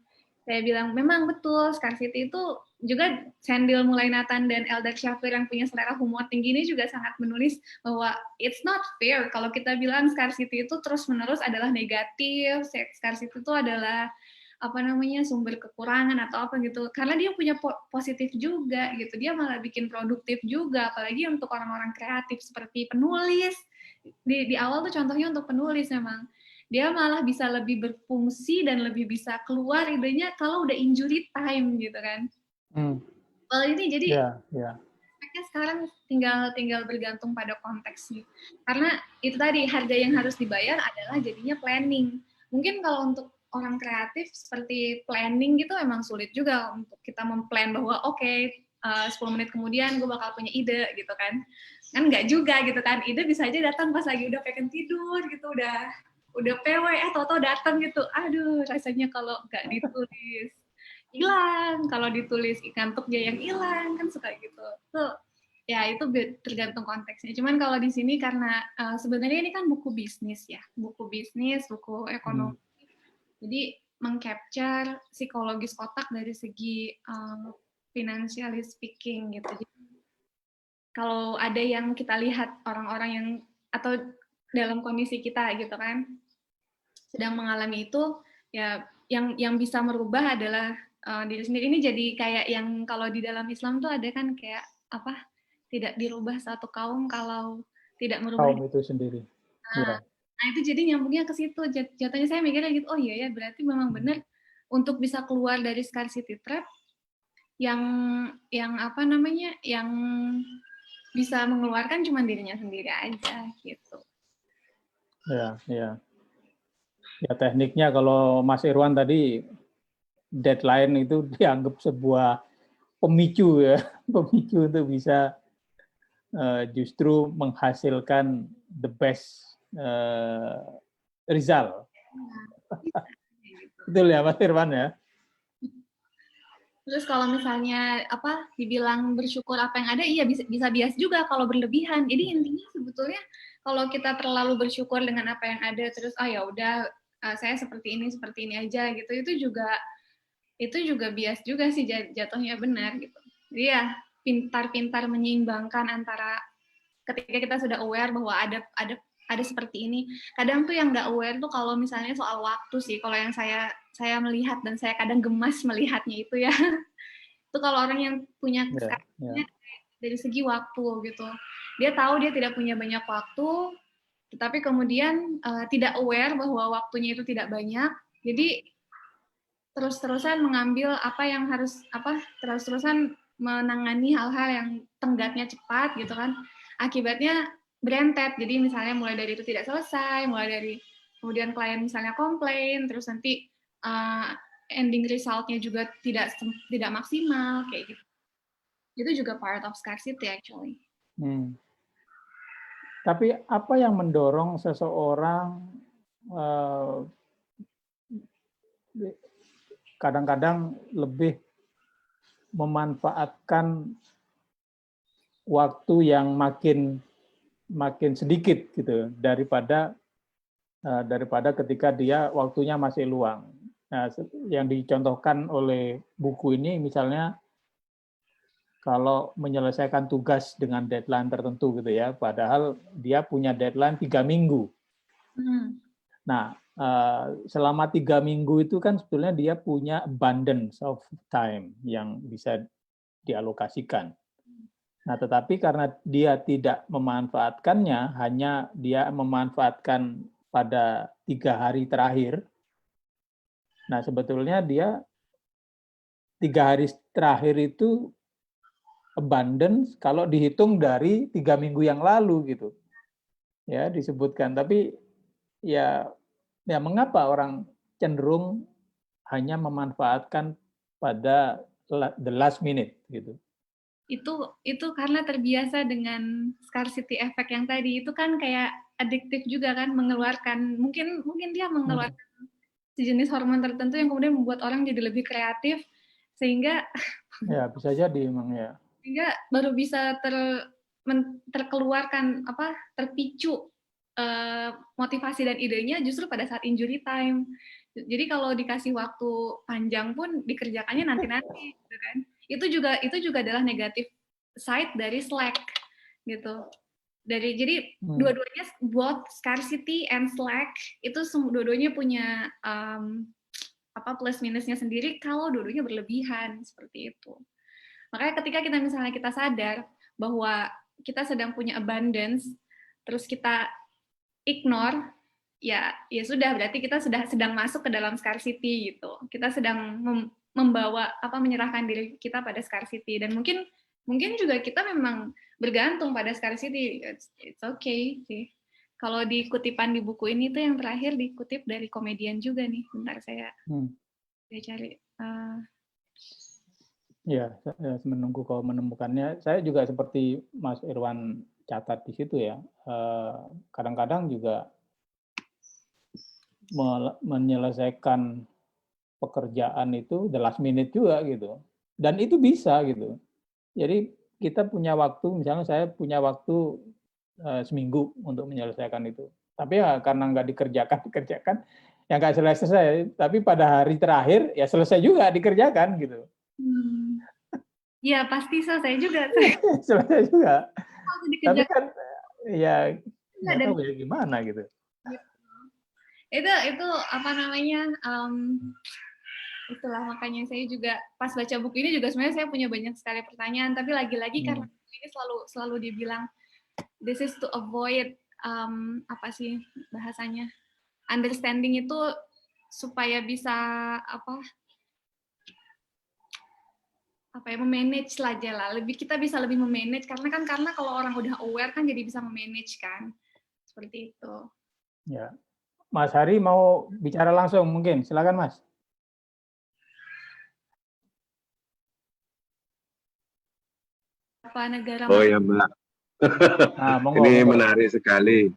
saya bilang, memang betul, scarcity itu juga Sandil Mulainatan dan Eldar Shafir yang punya selera humor tinggi ini juga sangat menulis bahwa it's not fair kalau kita bilang scarcity itu terus-menerus adalah negatif, scarcity itu adalah sumber kekurangan atau apa gitu, karena dia punya positif juga gitu, dia malah bikin produktif juga, apalagi untuk orang-orang kreatif seperti penulis. Di awal tuh contohnya untuk penulis memang dia malah bisa lebih berfungsi dan lebih bisa keluar idenya kalau udah injury time gitu kan. Kalau ini jadi efeknya sekarang tinggal bergantung pada konteksnya, karena itu tadi harga yang harus dibayar adalah jadinya planning. Mungkin kalau untuk orang kreatif seperti planning gitu emang sulit juga untuk kita memplan bahwa 10 menit kemudian gue bakal punya ide gitu kan nggak juga gitu kan, ide bisa aja datang pas lagi udah pengen tidur gitu, udah PW tau-tau datang gitu, aduh rasanya kalau nggak ditulis hilang, kalau ditulis ngantuknya yang hilang kan suka gitu tuh. Ya itu tergantung konteksnya. Cuman kalau di sini karena sebenarnya ini kan buku bisnis, buku ekonomi. Jadi meng-capture psikologis otak dari segi financially speaking gitu. Jadi, kalau ada yang kita lihat orang-orang yang atau dalam kondisi kita gitu kan sedang mengalami itu, ya yang bisa merubah adalah diri sendiri. Ini jadi kayak yang kalau di dalam Islam tuh ada kan kayak tidak dirubah satu kaum kalau tidak merubah kaum itu sendiri. Nah itu jadi nyambungnya ke situ. Jatuhnya saya mikirnya gitu, oh iya ya berarti memang benar untuk bisa keluar dari scarcity trap yang bisa mengeluarkan cuma dirinya sendiri aja gitu. Ya tekniknya kalau Mas Irwan tadi deadline itu dianggap sebuah pemicu pemicu untuk bisa justru menghasilkan the best result. Betul ya Mas Irwan ya. Terus kalau misalnya dibilang bersyukur apa yang ada, iya bisa bias juga kalau berlebihan. Jadi intinya sebetulnya kalau kita terlalu bersyukur dengan apa yang ada, terus ya udah saya seperti ini aja gitu, itu juga bias juga sih jatuhnya, benar gitu. Jadi ya pintar-pintar menyeimbangkan antara ketika kita sudah aware bahwa ada seperti ini. Kadang tuh yang nggak aware tuh kalau misalnya soal waktu sih. Kalau yang saya melihat dan saya kadang gemas melihatnya itu ya. Itu kalau orang yang punya scarcity dari segi waktu gitu. Dia tahu dia tidak punya banyak waktu, tetapi kemudian tidak aware bahwa waktunya itu tidak banyak. Jadi terus-terusan mengambil apa yang harus terus-terusan menangani hal-hal yang tenggatnya cepat gitu kan. Akibatnya berentet. Jadi misalnya mulai dari itu tidak selesai, mulai dari kemudian klien misalnya komplain, terus nanti ending result-nya juga tidak maksimal kayak gitu. Itu juga part of scarcity actually. Tapi apa yang mendorong seseorang kadang-kadang lebih memanfaatkan waktu yang makin sedikit gitu daripada ketika dia waktunya masih luang. Nah, yang dicontohkan oleh buku ini misalnya kalau menyelesaikan tugas dengan deadline tertentu gitu ya, padahal dia punya deadline 3 minggu. Nah, selama 3 minggu itu kan sebetulnya dia punya abundance of time yang bisa dialokasikan. Nah, tetapi karena dia tidak memanfaatkannya, hanya dia memanfaatkan pada 3 hari terakhir. Nah, sebetulnya dia 3 hari terakhir itu abundance kalau dihitung dari 3 minggu yang lalu gitu. Ya, disebutkan. Tapi ya mengapa orang cenderung hanya memanfaatkan pada the last minute gitu? Itu karena terbiasa dengan scarcity effect yang tadi. Itu kan kayak adiktif juga kan, mengeluarkan mungkin dia mengeluarkan sejenis hormon tertentu yang kemudian membuat orang jadi lebih kreatif sehingga ya bisa jadi emang ya. Sehingga baru bisa terkeluarkan terpicu motivasi dan idenya justru pada saat injury time. Jadi kalau dikasih waktu panjang pun dikerjakannya nanti-nanti gitu kan. Itu juga adalah negatif side dari slack gitu. Jadi dua-duanya both scarcity and slack itu dua-duanya punya plus minusnya sendiri kalau dua-duanya berlebihan seperti itu. Makanya ketika kita sadar bahwa kita sedang punya abundance, terus kita ignore, ya sudah berarti kita sedang masuk ke dalam scarcity gitu. Kita sedang menyerahkan diri kita pada scarcity dan mungkin juga kita memang bergantung pada scarcity. It's okay sih. Kalau di kutipan di buku ini tuh yang terakhir dikutip dari komedian juga nih. Bentar saya cari. Ya, saya menunggu kalau menemukannya. Saya juga seperti Mas Irwan catat di situ ya. Kadang-kadang juga menyelesaikan pekerjaan itu the last minute juga gitu. Dan itu bisa gitu. Jadi kita punya waktu, misalnya saya punya waktu seminggu untuk menyelesaikan itu. Tapi ya karena nggak dikerjakan, ya nggak selesai. Tapi pada hari terakhir ya selesai juga dikerjakan gitu. Ya pasti selesai juga. Selesai juga. Tapi kan ya nggak tahu ya gimana gitu. Itu apa namanya? Itulah makanya saya juga pas baca buku ini juga sebenarnya saya punya banyak sekali pertanyaan, tapi lagi-lagi karena ini selalu dibilang this is to avoid apa sih bahasanya, understanding itu supaya bisa memanage lah kita bisa lebih memanage karena kalau orang udah aware kan jadi bisa memanage kan, seperti itu. Ya, Mas Hari mau bicara langsung mungkin, silakan Mas. Negara oh ya Mbak, ini menarik sekali.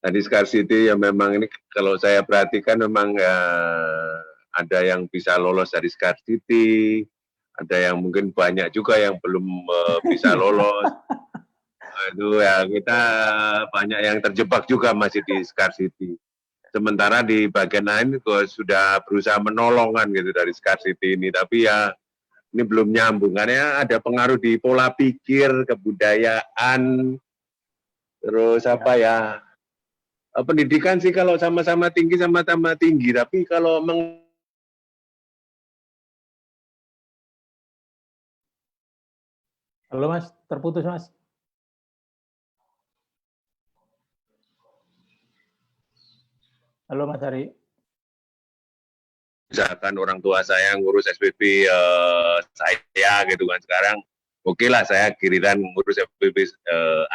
Tadi scarcity ya memang ini kalau saya perhatikan memang ada yang bisa lolos dari scarcity, ada yang mungkin banyak juga yang belum bisa lolos. Itu ya kita banyak yang terjebak juga masih di scarcity. Sementara di bagian lain sudah berusaha menolongkan gitu dari scarcity ini, tapi ya ini belum nyambung. Karena ada pengaruh di pola pikir, kebudayaan, terus pendidikan sih kalau sama-sama tinggi, tapi kalau Halo Mas, terputus Mas. Halo Mas Hari. Misalkan orang tua saya ngurus SPP saya gitu kan, sekarang oke lah saya giliran ngurus SPP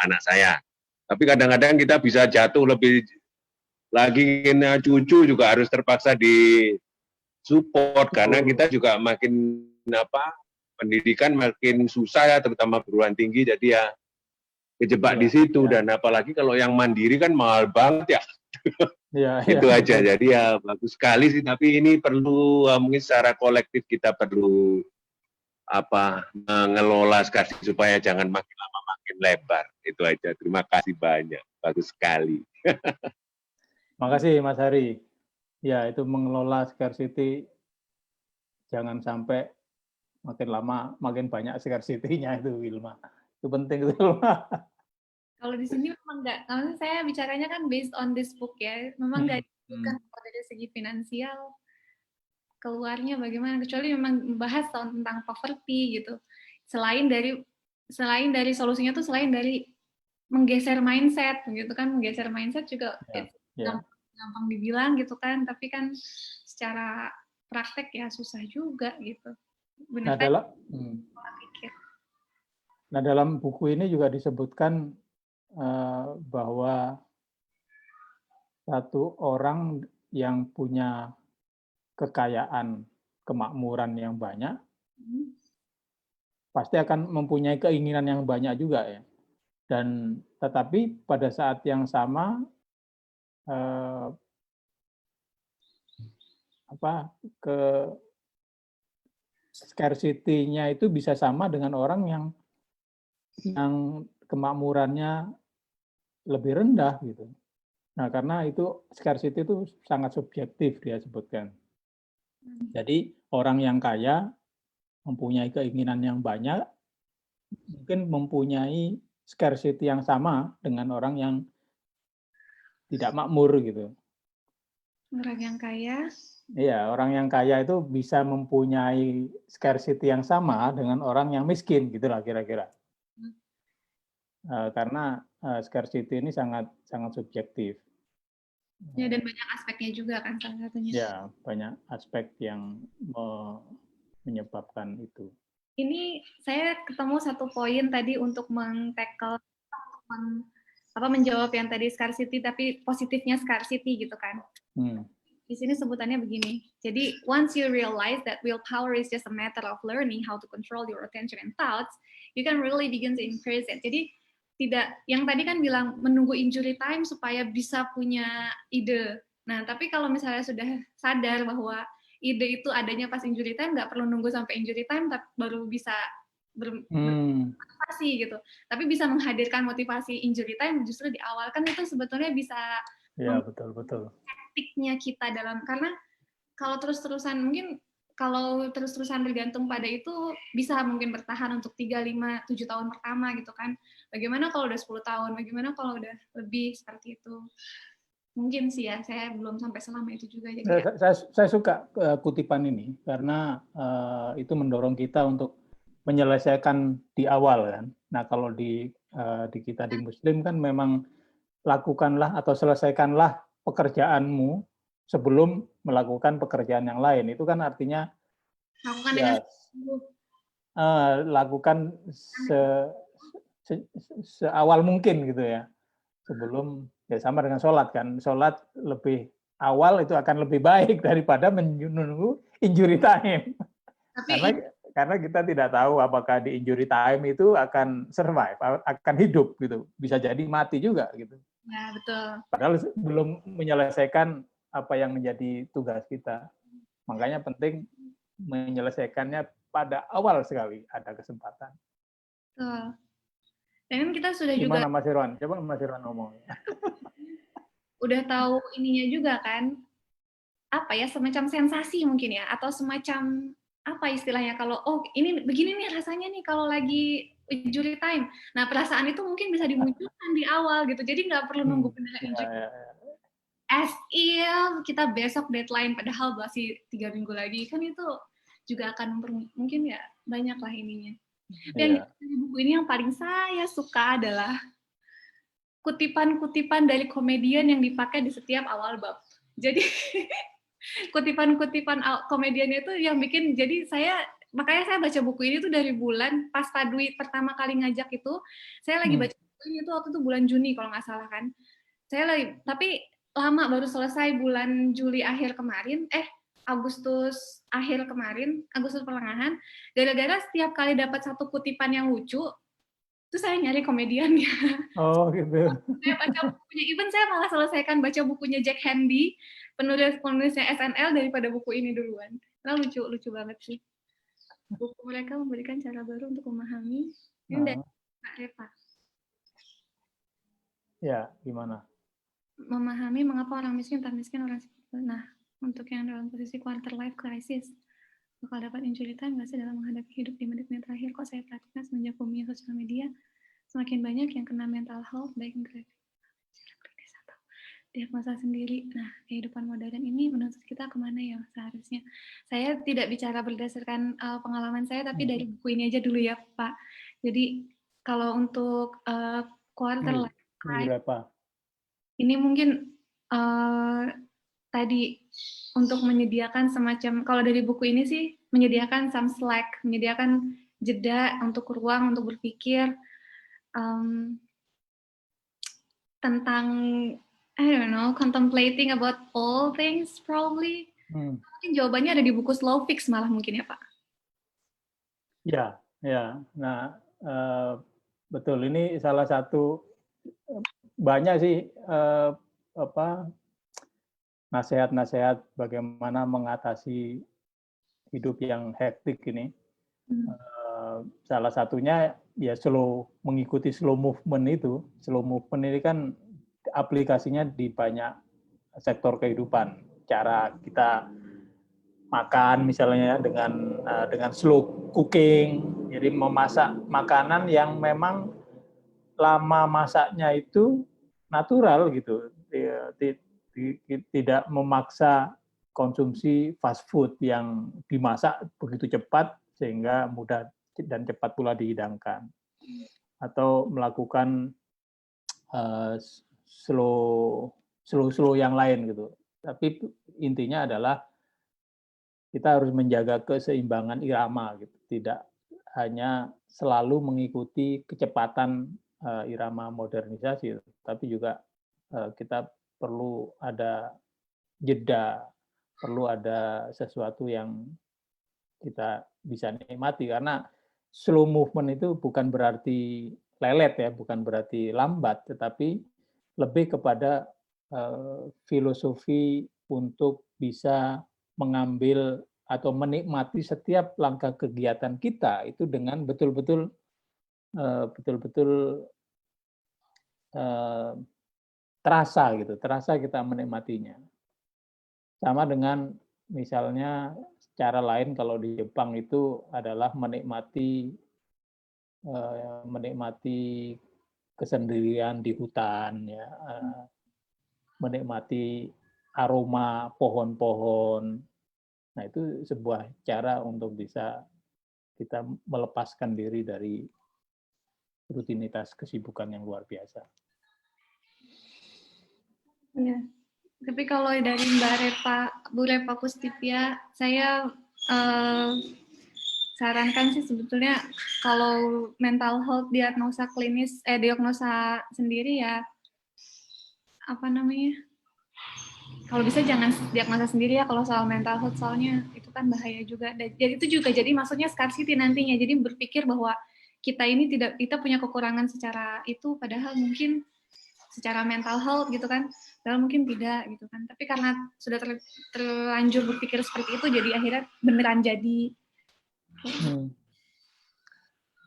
anak saya. Tapi kadang-kadang kita bisa jatuh lebih lagi, ingin cucu juga harus terpaksa di support karena kita juga makin pendidikan makin susah ya, terutama perguruan tinggi, jadi ya kejebak di situ. Dan apalagi kalau yang mandiri kan mahal banget ya. Itu aja. Jadi ya bagus sekali sih, tapi ini perlu mungkin secara kolektif kita perlu mengelola skarsitas supaya jangan makin lama makin lebar. Itu aja. Terima kasih banyak. Bagus sekali. Makasih Mas Hari. Ya, itu mengelola scarcity jangan sampai makin lama makin banyak scarcity-nya itu, Wilma. Itu penting itu, Wilma. Kalau di sini memang nggak, karena saya bicaranya kan based on this book ya, memang nggak disebutkan dari segi finansial keluarnya bagaimana, kecuali memang membahas tentang poverty gitu. Selain dari solusinya tuh selain dari menggeser mindset gitu kan, menggeser mindset juga gampang dibilang gitu kan, tapi kan secara praktek ya susah juga gitu. Benar kan? Nah, dalam buku ini juga disebutkan bahwa satu orang yang punya kekayaan, kemakmuran yang banyak, pasti akan mempunyai keinginan yang banyak juga ya. Dan tetapi pada saat yang sama scarcity-nya itu bisa sama dengan orang yang kemakmurannya lebih rendah gitu. Nah, karena itu scarcity itu sangat subjektif dia sebutkan. Jadi orang yang kaya mempunyai keinginan yang banyak, mungkin mempunyai scarcity yang sama dengan orang yang tidak makmur gitu. Orang yang kaya? Iya, orang yang kaya itu bisa mempunyai scarcity yang sama dengan orang yang miskin, gitulah kira-kira. Karena scarcity ini sangat subjektif. Ya, dan banyak aspeknya juga kan salah satunya. Ya, banyak aspek yang menyebabkan itu. Ini saya ketemu satu poin tadi untuk menjawab yang tadi scarcity, tapi positifnya scarcity gitu kan. Di sini sebutannya begini. Jadi, once you realize that willpower is just a matter of learning how to control your attention and thoughts, you can really begin to increase it. Jadi, tidak, yang tadi kan bilang menunggu injury time supaya bisa punya ide. Nah, tapi kalau misalnya sudah sadar bahwa ide itu adanya pas injury time, nggak perlu nunggu sampai injury time, baru bisa bermotivasi gitu. Tapi bisa menghadirkan motivasi injury time justru di awal, kan itu sebetulnya bisa betul. taktiknya kita dalam, karena kalau terus-terusan bergantung pada itu bisa mungkin bertahan untuk 3, 5, 7 tahun pertama gitu kan. Bagaimana kalau udah 10 tahun? Bagaimana kalau udah lebih seperti itu? Mungkin sih ya, saya belum sampai selama itu juga. Jadi saya suka kutipan ini karena itu mendorong kita untuk menyelesaikan di awal kan. Nah, kalau di kita di Muslim kan memang lakukanlah atau selesaikanlah pekerjaanmu sebelum melakukan pekerjaan yang lain. Itu kan artinya lakukan dengan lakukan seawal mungkin gitu ya. Sebelum, ya sama dengan sholat kan. Sholat lebih awal itu akan lebih baik daripada menunggu injury time. Karena kita tidak tahu apakah di injury time itu akan survive, akan hidup gitu. Bisa jadi mati juga gitu. Ya, betul. Padahal belum menyelesaikan apa yang menjadi tugas kita. Makanya penting menyelesaikannya pada awal sekali ada kesempatan. Betul. Dan kita sudah Gimana juga. Mas Irwan? Coba Mas Irwan ngomong. Udah tahu ininya juga kan, apa ya, semacam sensasi mungkin ya, atau semacam apa istilahnya, kalau ini begini nih rasanya nih kalau lagi injury time. Nah, perasaan itu mungkin bisa dimunculkan di awal gitu, jadi nggak perlu nunggu benar injury. As if kita besok deadline, padahal masih 3 minggu lagi, kan itu juga akan mungkin ya banyak lah ininya. Dan dari buku ini yang paling saya suka adalah kutipan-kutipan dari komedian yang dipakai di setiap awal bab. Jadi kutipan-kutipan komediannya itu yang bikin, jadi makanya saya baca buku ini tuh dari bulan pas Pak Dwi pertama kali ngajak itu, saya lagi baca buku ini tuh waktu itu bulan Juni kalau nggak salah kan. Tapi lama baru selesai bulan Juli akhir kemarin, Agustus akhir kemarin, Agustus pertengahan, gara-gara setiap kali dapat satu kutipan yang lucu, itu saya nyari komediannya. Oh gitu. Saya baca bukunya, even saya malah selesaikan baca bukunya Jack Handy, penulisnya SNL daripada buku ini duluan. Karena lucu banget sih. Buku mereka memberikan cara baru untuk memahami. Ini dari Kak Repa. Ya, gimana? Memahami mengapa orang miskin, tak miskin, orang sipil. Nah, untuk yang dalam posisi quarter life crisis, bakal dapat injury time nggak sih dalam menghadapi hidup di menit-menit terakhir? Kok saya perhatikan semenjak booming sosial media, semakin banyak yang kena mental health, baik klinis atau diagnosa sendiri. Nah, kehidupan modern ini menurut kita kemana ya seharusnya? Saya tidak bicara berdasarkan pengalaman saya, tapi dari buku ini aja dulu ya, Pak. Jadi, kalau untuk quarter life crisis, ini mungkin tadi untuk menyediakan semacam, kalau dari buku ini sih menyediakan some slack, menyediakan jeda untuk ruang untuk berpikir tentang I don't know, contemplating about all things probably. Mungkin jawabannya ada di buku Slow Fix malah mungkin ya Pak. Ya. Nah, betul, ini salah satu, banyak sih nasihat-nasihat bagaimana mengatasi hidup yang hektik ini. Salah satunya ya mengikuti slow movement itu. Slow movement ini kan aplikasinya di banyak sektor kehidupan. Cara kita makan misalnya dengan slow cooking, jadi memasak makanan yang memang lama masaknya itu natural gitu. Tidak memaksa konsumsi fast food yang dimasak begitu cepat sehingga mudah dan cepat pula dihidangkan, atau melakukan slow yang lain gitu. Tapi intinya adalah kita harus menjaga keseimbangan irama gitu, tidak hanya selalu mengikuti kecepatan irama modernisasi, tapi juga kita perlu ada jeda, perlu ada sesuatu yang kita bisa nikmati, karena slow movement itu bukan berarti lelet ya, bukan berarti lambat, tetapi lebih kepada filosofi untuk bisa mengambil atau menikmati setiap langkah kegiatan kita itu dengan betul-betul terasa kita menikmatinya. Sama dengan misalnya cara lain kalau di Jepang itu adalah menikmati kesendirian di hutan, ya, menikmati aroma pohon-pohon. Nah, itu sebuah cara untuk bisa kita melepaskan diri dari rutinitas kesibukan yang luar biasa. Ya, tapi kalau dari Bu Repa Kustipia, saya sarankan sih sebetulnya kalau mental health diagnosa sendiri ya, kalau bisa jangan diagnosa sendiri ya kalau soal mental health, soalnya itu kan bahaya juga. Jadi itu juga jadi maksudnya scarcity nantinya. Jadi berpikir bahwa kita punya kekurangan secara itu, padahal mungkin secara mental health gitu kan, padahal mungkin tidak gitu kan. Tapi karena sudah terlanjur berpikir seperti itu, jadi akhirnya beneran jadi.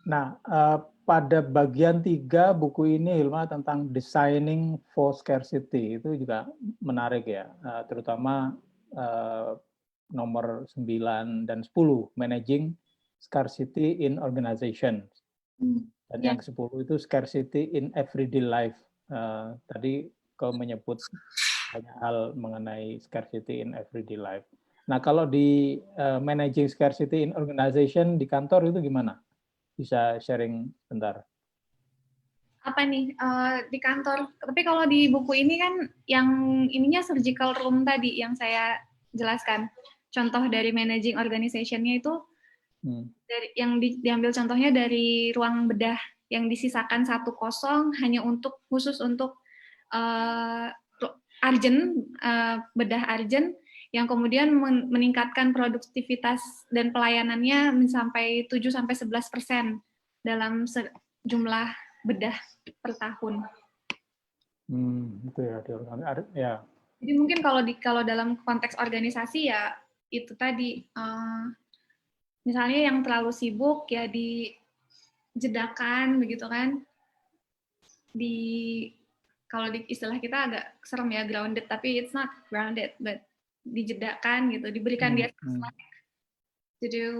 Nah, pada bagian 3 buku ini, Hilma, tentang designing for scarcity, itu juga menarik ya, terutama nomor 9 dan 10, managing scarcity in organization. Dan yang ke-10 itu scarcity in everyday life. Tadi kau menyebut banyak hal mengenai scarcity in everyday life. Nah, kalau di managing scarcity in organization di kantor itu gimana? bisa sharing bentar. Apa nih di kantor? Tapi kalau di buku ini kan yang ininya surgical room tadi yang saya jelaskan. Contoh dari managing organization-nya itu dari yang diambil contohnya dari ruang bedah yang disisakan 1 kosong hanya khusus untuk bedah urgent yang kemudian meningkatkan produktivitas dan pelayanannya sampai 7-11% dalam jumlah bedah per tahun. Itu ya. Jadi mungkin kalau dalam konteks organisasi ya itu tadi misalnya yang terlalu sibuk ya dijedakan begitu kan. Kalau di istilah kita agak serem ya grounded, tapi it's not grounded, but dijedakan gitu, diberikan dia slack. Jadi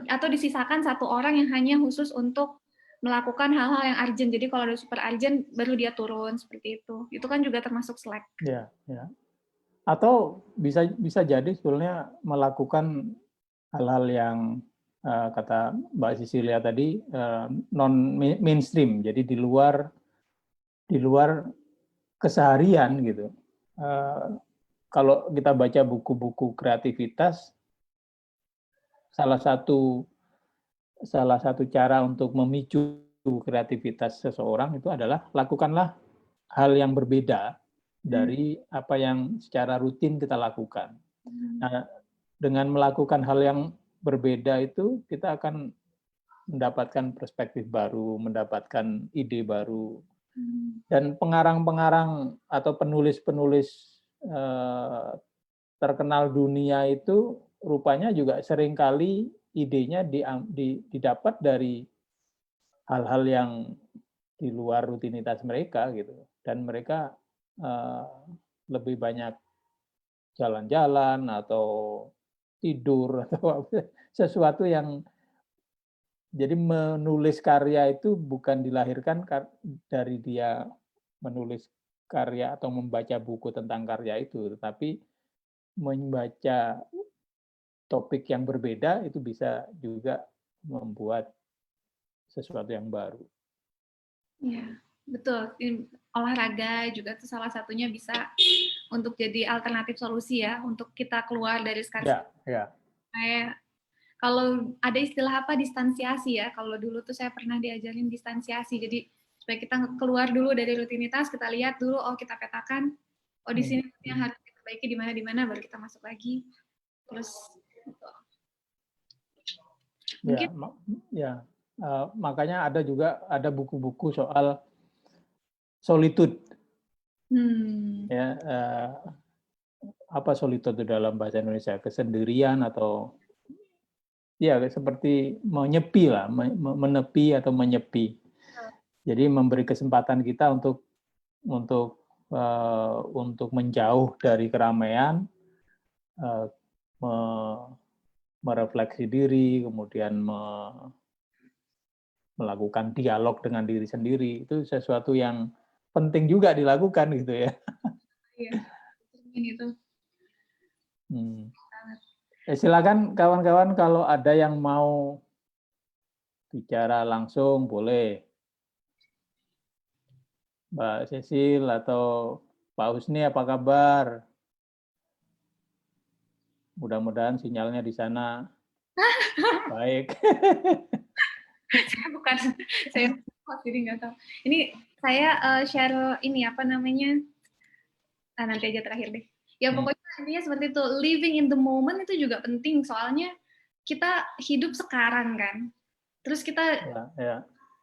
atau disisakan 1 orang yang hanya khusus untuk melakukan hal-hal yang urgent. Jadi kalau ada super urgent baru dia turun seperti itu. Itu kan juga termasuk slack. Ya. Atau bisa jadi sebetulnya melakukan hal-hal yang kata Mbak Cecilia tadi non mainstream. Jadi di luar keseharian gitu. Kalau kita baca buku-buku kreativitas, salah satu cara untuk memicu kreativitas seseorang itu adalah lakukanlah hal yang berbeda dari apa yang secara rutin kita lakukan. Nah, dengan melakukan hal yang berbeda itu kita akan mendapatkan perspektif baru, mendapatkan ide baru. Dan pengarang-pengarang atau penulis-penulis terkenal dunia itu rupanya juga seringkali idenya didapat dari hal-hal yang di luar rutinitas mereka gitu, dan mereka lebih banyak jalan-jalan atau tidur atau sesuatu yang jadi menulis karya itu bukan dilahirkan dari dia menulis karya atau membaca buku tentang karya itu, tetapi membaca topik yang berbeda itu bisa juga membuat sesuatu yang baru. Iya, betul. Olahraga juga itu salah satunya bisa untuk jadi alternatif solusi ya, untuk kita keluar dari skarsitas. Ya. Kayak kalau ada istilah apa distansiasi ya, kalau dulu tuh saya pernah diajarin distansiasi. Jadi supaya kita keluar dulu dari rutinitas, kita lihat dulu, kita petakan, di sini yang harus kita perbaiki di mana baru kita masuk lagi. Terus mungkin makanya ada buku-buku soal solitude. Apa solitude itu dalam bahasa Indonesia? Kesendirian atau ya seperti menyepi lah, menepi atau menyepi. Jadi memberi kesempatan kita untuk menjauh dari keramaian, merefleksi diri, kemudian melakukan dialog dengan diri sendiri. Itu sesuatu yang penting juga dilakukan gitu ya. Iya, itu. Silakan kawan-kawan kalau ada yang mau bicara langsung boleh. Mbak Cecil atau Pak Husni apa kabar? Mudah-mudahan sinyalnya di sana baik. Saya jadi nggak tahu. Ini saya share ini apa namanya? Nanti aja terakhir deh. Ya pokoknya intinya seperti itu. Living in the moment itu juga penting soalnya kita hidup sekarang kan. Terus kita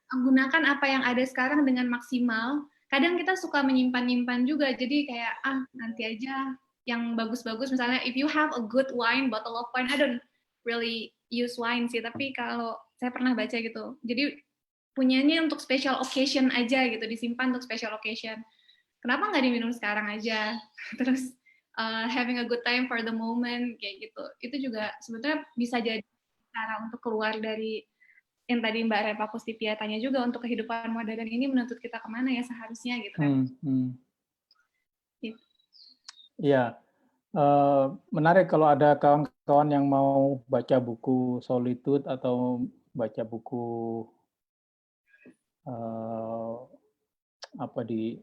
gunakan apa yang ada sekarang dengan maksimal. Kadang kita suka menyimpan-nyimpan juga. Jadi kayak nanti aja yang bagus-bagus. Misalnya if you have a good wine, bottle of wine, I don't really use wine sih. Tapi kalau saya pernah baca gitu. Jadi punyanya untuk special occasion aja gitu. Disimpan untuk special occasion. Kenapa nggak diminum sekarang aja? Terus having a good time for the moment kayak gitu. Itu juga sebetulnya bisa jadi cara untuk keluar dari yang tadi Mbak Repa Kustipia tanya juga, untuk kehidupan modern ini menuntut kita kemana ya seharusnya gitu kan. Iya, menarik kalau ada kawan kawan yang mau baca buku Solitude atau baca buku apa di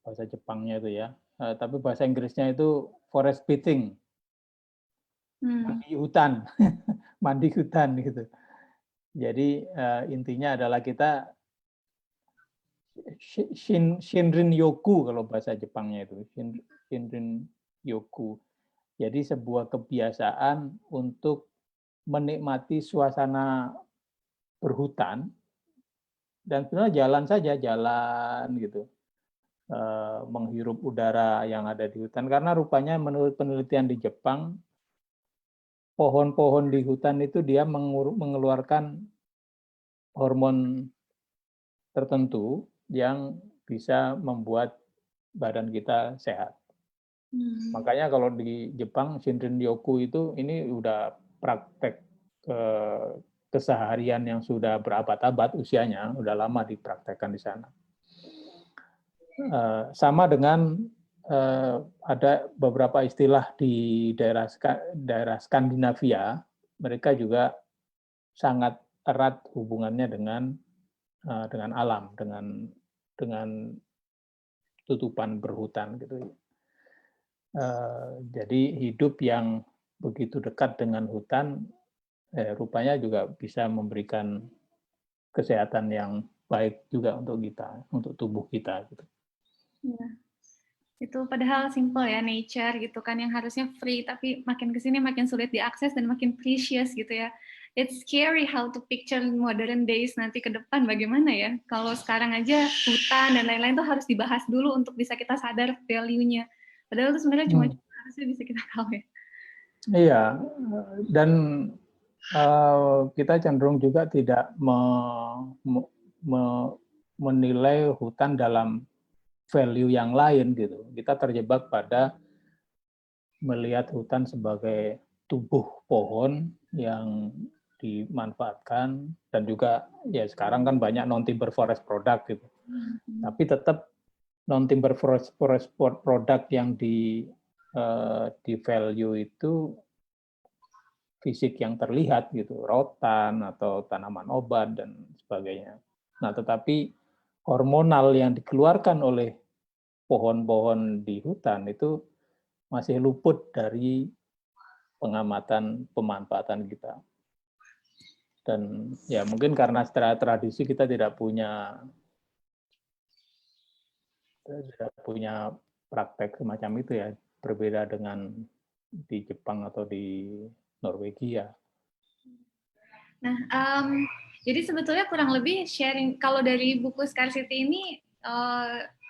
bahasa Jepangnya itu ya, tapi bahasa Inggrisnya itu forest bathing, mandi hutan, mandi hutan gitu. Jadi intinya adalah kita Shinrin Yoku kalau bahasa Jepangnya itu, Shinrin Yoku. Jadi sebuah kebiasaan untuk menikmati suasana berhutan dan sebenarnya jalan saja, jalan gitu. Menghirup udara yang ada di hutan, karena rupanya menurut penelitian di Jepang, pohon-pohon di hutan itu dia mengeluarkan hormon tertentu yang bisa membuat badan kita sehat. Makanya kalau di Jepang Shinrin Yoku itu ini udah praktek keseharian yang sudah berabad-abad usianya, udah lama dipraktekkan di sana. Sama dengan ada beberapa istilah di daerah Skandinavia, mereka juga sangat erat hubungannya dengan alam, dengan tutupan berhutan gitu. Jadi hidup yang begitu dekat dengan hutan, rupanya juga bisa memberikan kesehatan yang baik juga untuk kita, untuk tubuh kita gitu. Ya. Itu padahal simple ya, nature gitu kan, yang harusnya free, tapi makin kesini makin sulit diakses dan makin precious gitu ya. It's scary how to picture modern days nanti ke depan bagaimana ya. Kalau sekarang aja hutan dan lain-lain tuh harus dibahas dulu untuk bisa kita sadar value-nya. Padahal itu sebenarnya cuma harusnya bisa kita tahu ya. Iya, dan kita cenderung juga tidak menilai hutan dalam value yang lain gitu. Kita terjebak pada melihat hutan sebagai tubuh pohon yang dimanfaatkan, dan juga ya sekarang kan banyak non-timber forest product gitu. Tapi tetap non-timber forest product yang di value itu fisik yang terlihat gitu, rotan atau tanaman obat dan sebagainya. Nah, tetapi hormonal yang dikeluarkan oleh pohon-pohon di hutan itu masih luput dari pengamatan pemanfaatan kita. Dan ya mungkin karena secara tradisi kita tidak punya praktek semacam itu ya, berbeda dengan di Jepang atau di Norwegia. Nah, jadi sebetulnya kurang lebih sharing, kalau dari buku Scarcity ini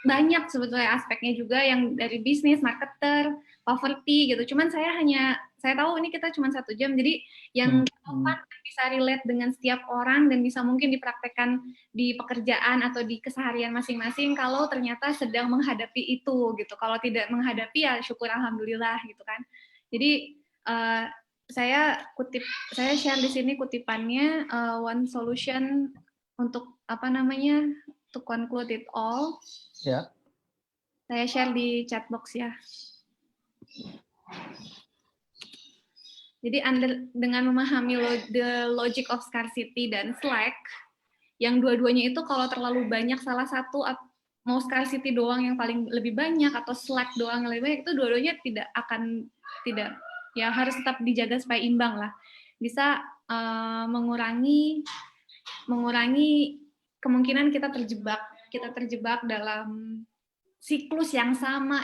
banyak sebetulnya aspeknya juga, yang dari bisnis, marketer, poverty gitu. Cuman saya tahu ini kita cuma 1 jam, jadi yang bisa relate dengan setiap orang dan bisa mungkin dipraktekkan di pekerjaan atau di keseharian masing-masing kalau ternyata sedang menghadapi itu gitu. Kalau tidak menghadapi ya syukur alhamdulillah gitu kan. Jadi saya share di sini kutipannya, one solution untuk to conclude it all. Ya. Saya share di chat box ya. Jadi dengan memahami the logic of scarcity dan slack, yang dua-duanya itu kalau terlalu banyak salah satu, mau scarcity doang yang paling lebih banyak atau slack doang yang lebih banyak, itu dua-duanya tidak ya, harus tetap dijaga supaya imbang lah. Bisa mengurangi kemungkinan kita terjebak dalam siklus yang sama.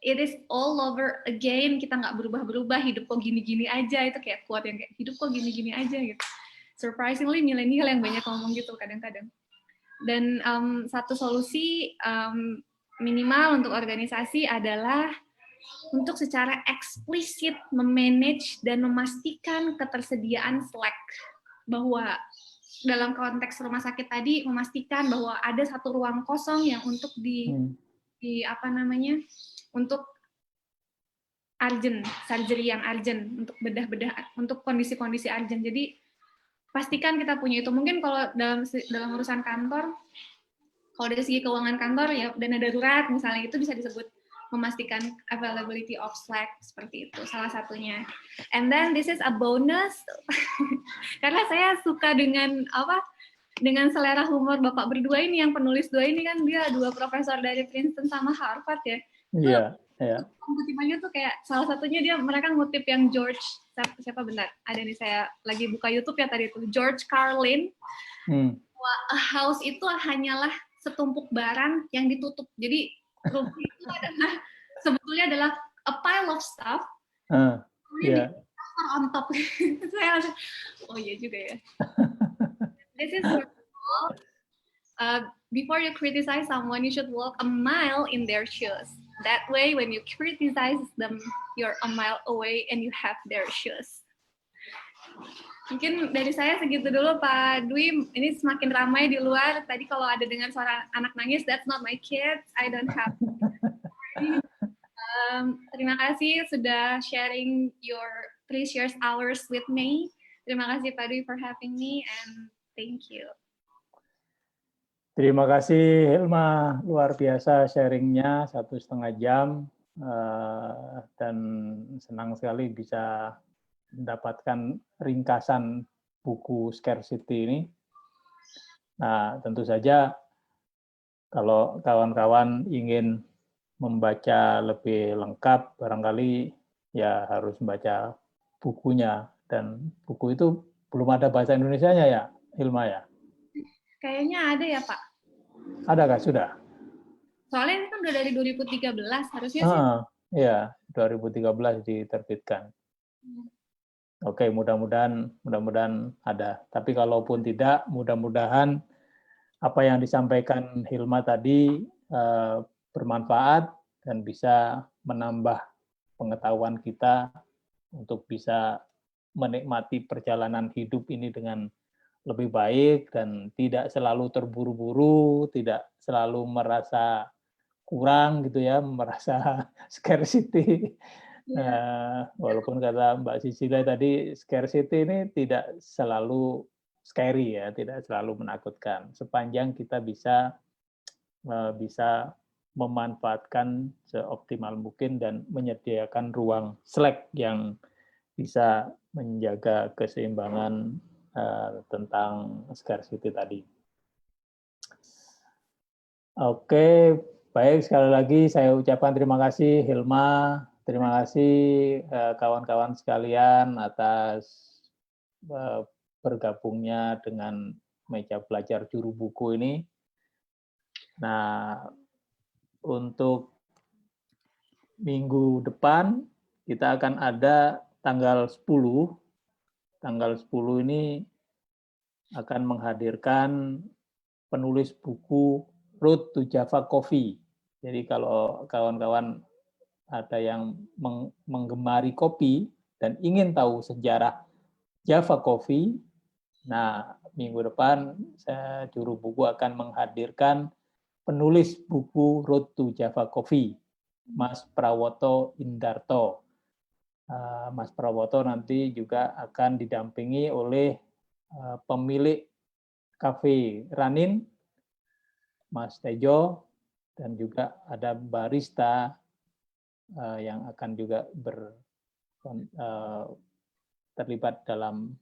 It is all over again, kita nggak berubah-berubah, hidup kok gini-gini aja, itu kayak quote yang kayak hidup kok gini-gini aja gitu. Surprisingly milenial yang banyak ngomong gitu kadang-kadang. Dan satu solusi minimal untuk organisasi adalah untuk secara eksplisit memanage dan memastikan ketersediaan slack, bahwa dalam konteks rumah sakit tadi memastikan bahwa ada satu ruang kosong yang untuk untuk urgent, surgery yang urgent, untuk bedah-bedah, untuk kondisi-kondisi urgent. Jadi pastikan kita punya itu. Mungkin kalau dalam urusan kantor, kalau dari segi keuangan kantor ya dana darurat misalnya, itu bisa disebut memastikan availability of Slack seperti itu salah satunya. And then this is a bonus karena saya suka dengan selera humor Bapak berdua ini, yang penulis dua ini kan dia dua profesor dari Princeton sama Harvard ya. Iya, iya. Kutipannya tuh kayak salah satunya mereka ngutip yang George siapa bentar. Ada nih saya lagi buka YouTube ya tadi itu George Carlin. A house itu hanyalah setumpuk barang yang ditutup. Jadi rumah itu sebetulnya adalah a pile of stuff. Kemudian di on top. Saya langsung, oh iya juga ya. This is before you criticize someone, you should walk a mile in their shoes. That way, when you criticize them, you're a mile away and you have their shoes. Mungkin dari saya segitu dulu Pak Dwi. Ini semakin ramai di luar. Tadi kalau ada dengar suara anak nangis, that's not my kids. I don't have. Terima kasih sudah sharing your precious hours with me. Terima kasih Pak Dwi for having me and thank you. Terima kasih Hilma, luar biasa sharingnya 1,5 jam dan senang sekali bisa mendapatkan ringkasan buku Scarcity ini. Nah, tentu saja kalau kawan-kawan ingin membaca lebih lengkap, barangkali ya harus membaca bukunya. Dan buku itu belum ada bahasa Indonesianya ya, Hilma ya? Kayaknya ada ya Pak. Ada kah? Sudah? Soalnya ini kan udah dari 2013, harusnya sih. Iya, 2013 diterbitkan. Oke, mudah-mudahan ada. Tapi kalaupun tidak, mudah-mudahan apa yang disampaikan Hilma tadi bermanfaat dan bisa menambah pengetahuan kita untuk bisa menikmati perjalanan hidup ini dengan lebih baik dan tidak selalu terburu-buru, tidak selalu merasa kurang gitu ya, merasa scarcity. Walaupun kata Mbak Sisilia tadi, scarcity ini tidak selalu scary ya, tidak selalu menakutkan. Sepanjang kita bisa memanfaatkan seoptimal mungkin dan menyediakan ruang slack yang bisa menjaga keseimbangan tentang scarcity tadi. Oke, baik, sekali lagi saya ucapkan terima kasih Hilma, terima kasih kawan-kawan sekalian atas bergabungnya dengan meja belajar juru buku ini. Nah, untuk minggu depan kita akan ada tanggal 10. Tanggal 10 ini akan menghadirkan penulis buku Road to Java Coffee. Jadi kalau kawan-kawan ada yang menggemari kopi dan ingin tahu sejarah Java Coffee, nah minggu depan juru buku akan menghadirkan penulis buku Road to Java Coffee, Mas Prawoto Indarto. Mas Prawoto nanti juga akan didampingi oleh pemilik Cafe Ranin, Mas Tejo, dan juga ada barista yang akan juga terlibat dalam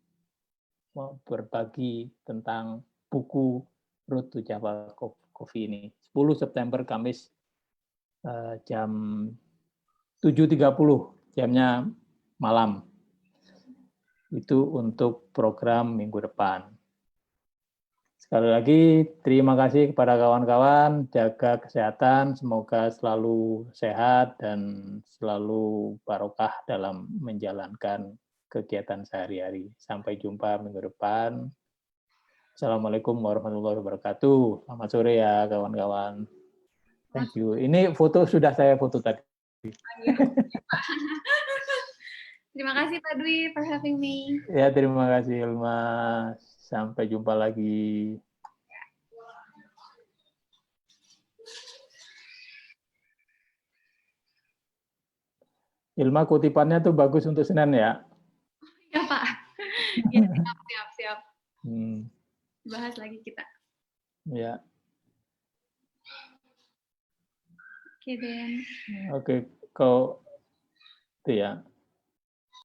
berbagi tentang buku Road to Java Coffee ini. 10 September Kamis jam 7.30, jamnya malam. Itu untuk program minggu depan. Sekali lagi, terima kasih kepada kawan-kawan, jaga kesehatan, semoga selalu sehat dan selalu barokah dalam menjalankan kegiatan sehari-hari. Sampai jumpa minggu depan. Assalamualaikum warahmatullahi wabarakatuh. Selamat sore ya kawan-kawan. Thank you. Ini foto sudah saya foto tadi. Terima kasih Pak Dwi for having me. Ya, terima kasih Hilma. Sampai jumpa lagi. Hilma, kutipannya tuh bagus untuk Senin ya? Ya Pak. Ya, siap. Bahas lagi kita. Ya. Oke, Den. Oke, kalau itu ya.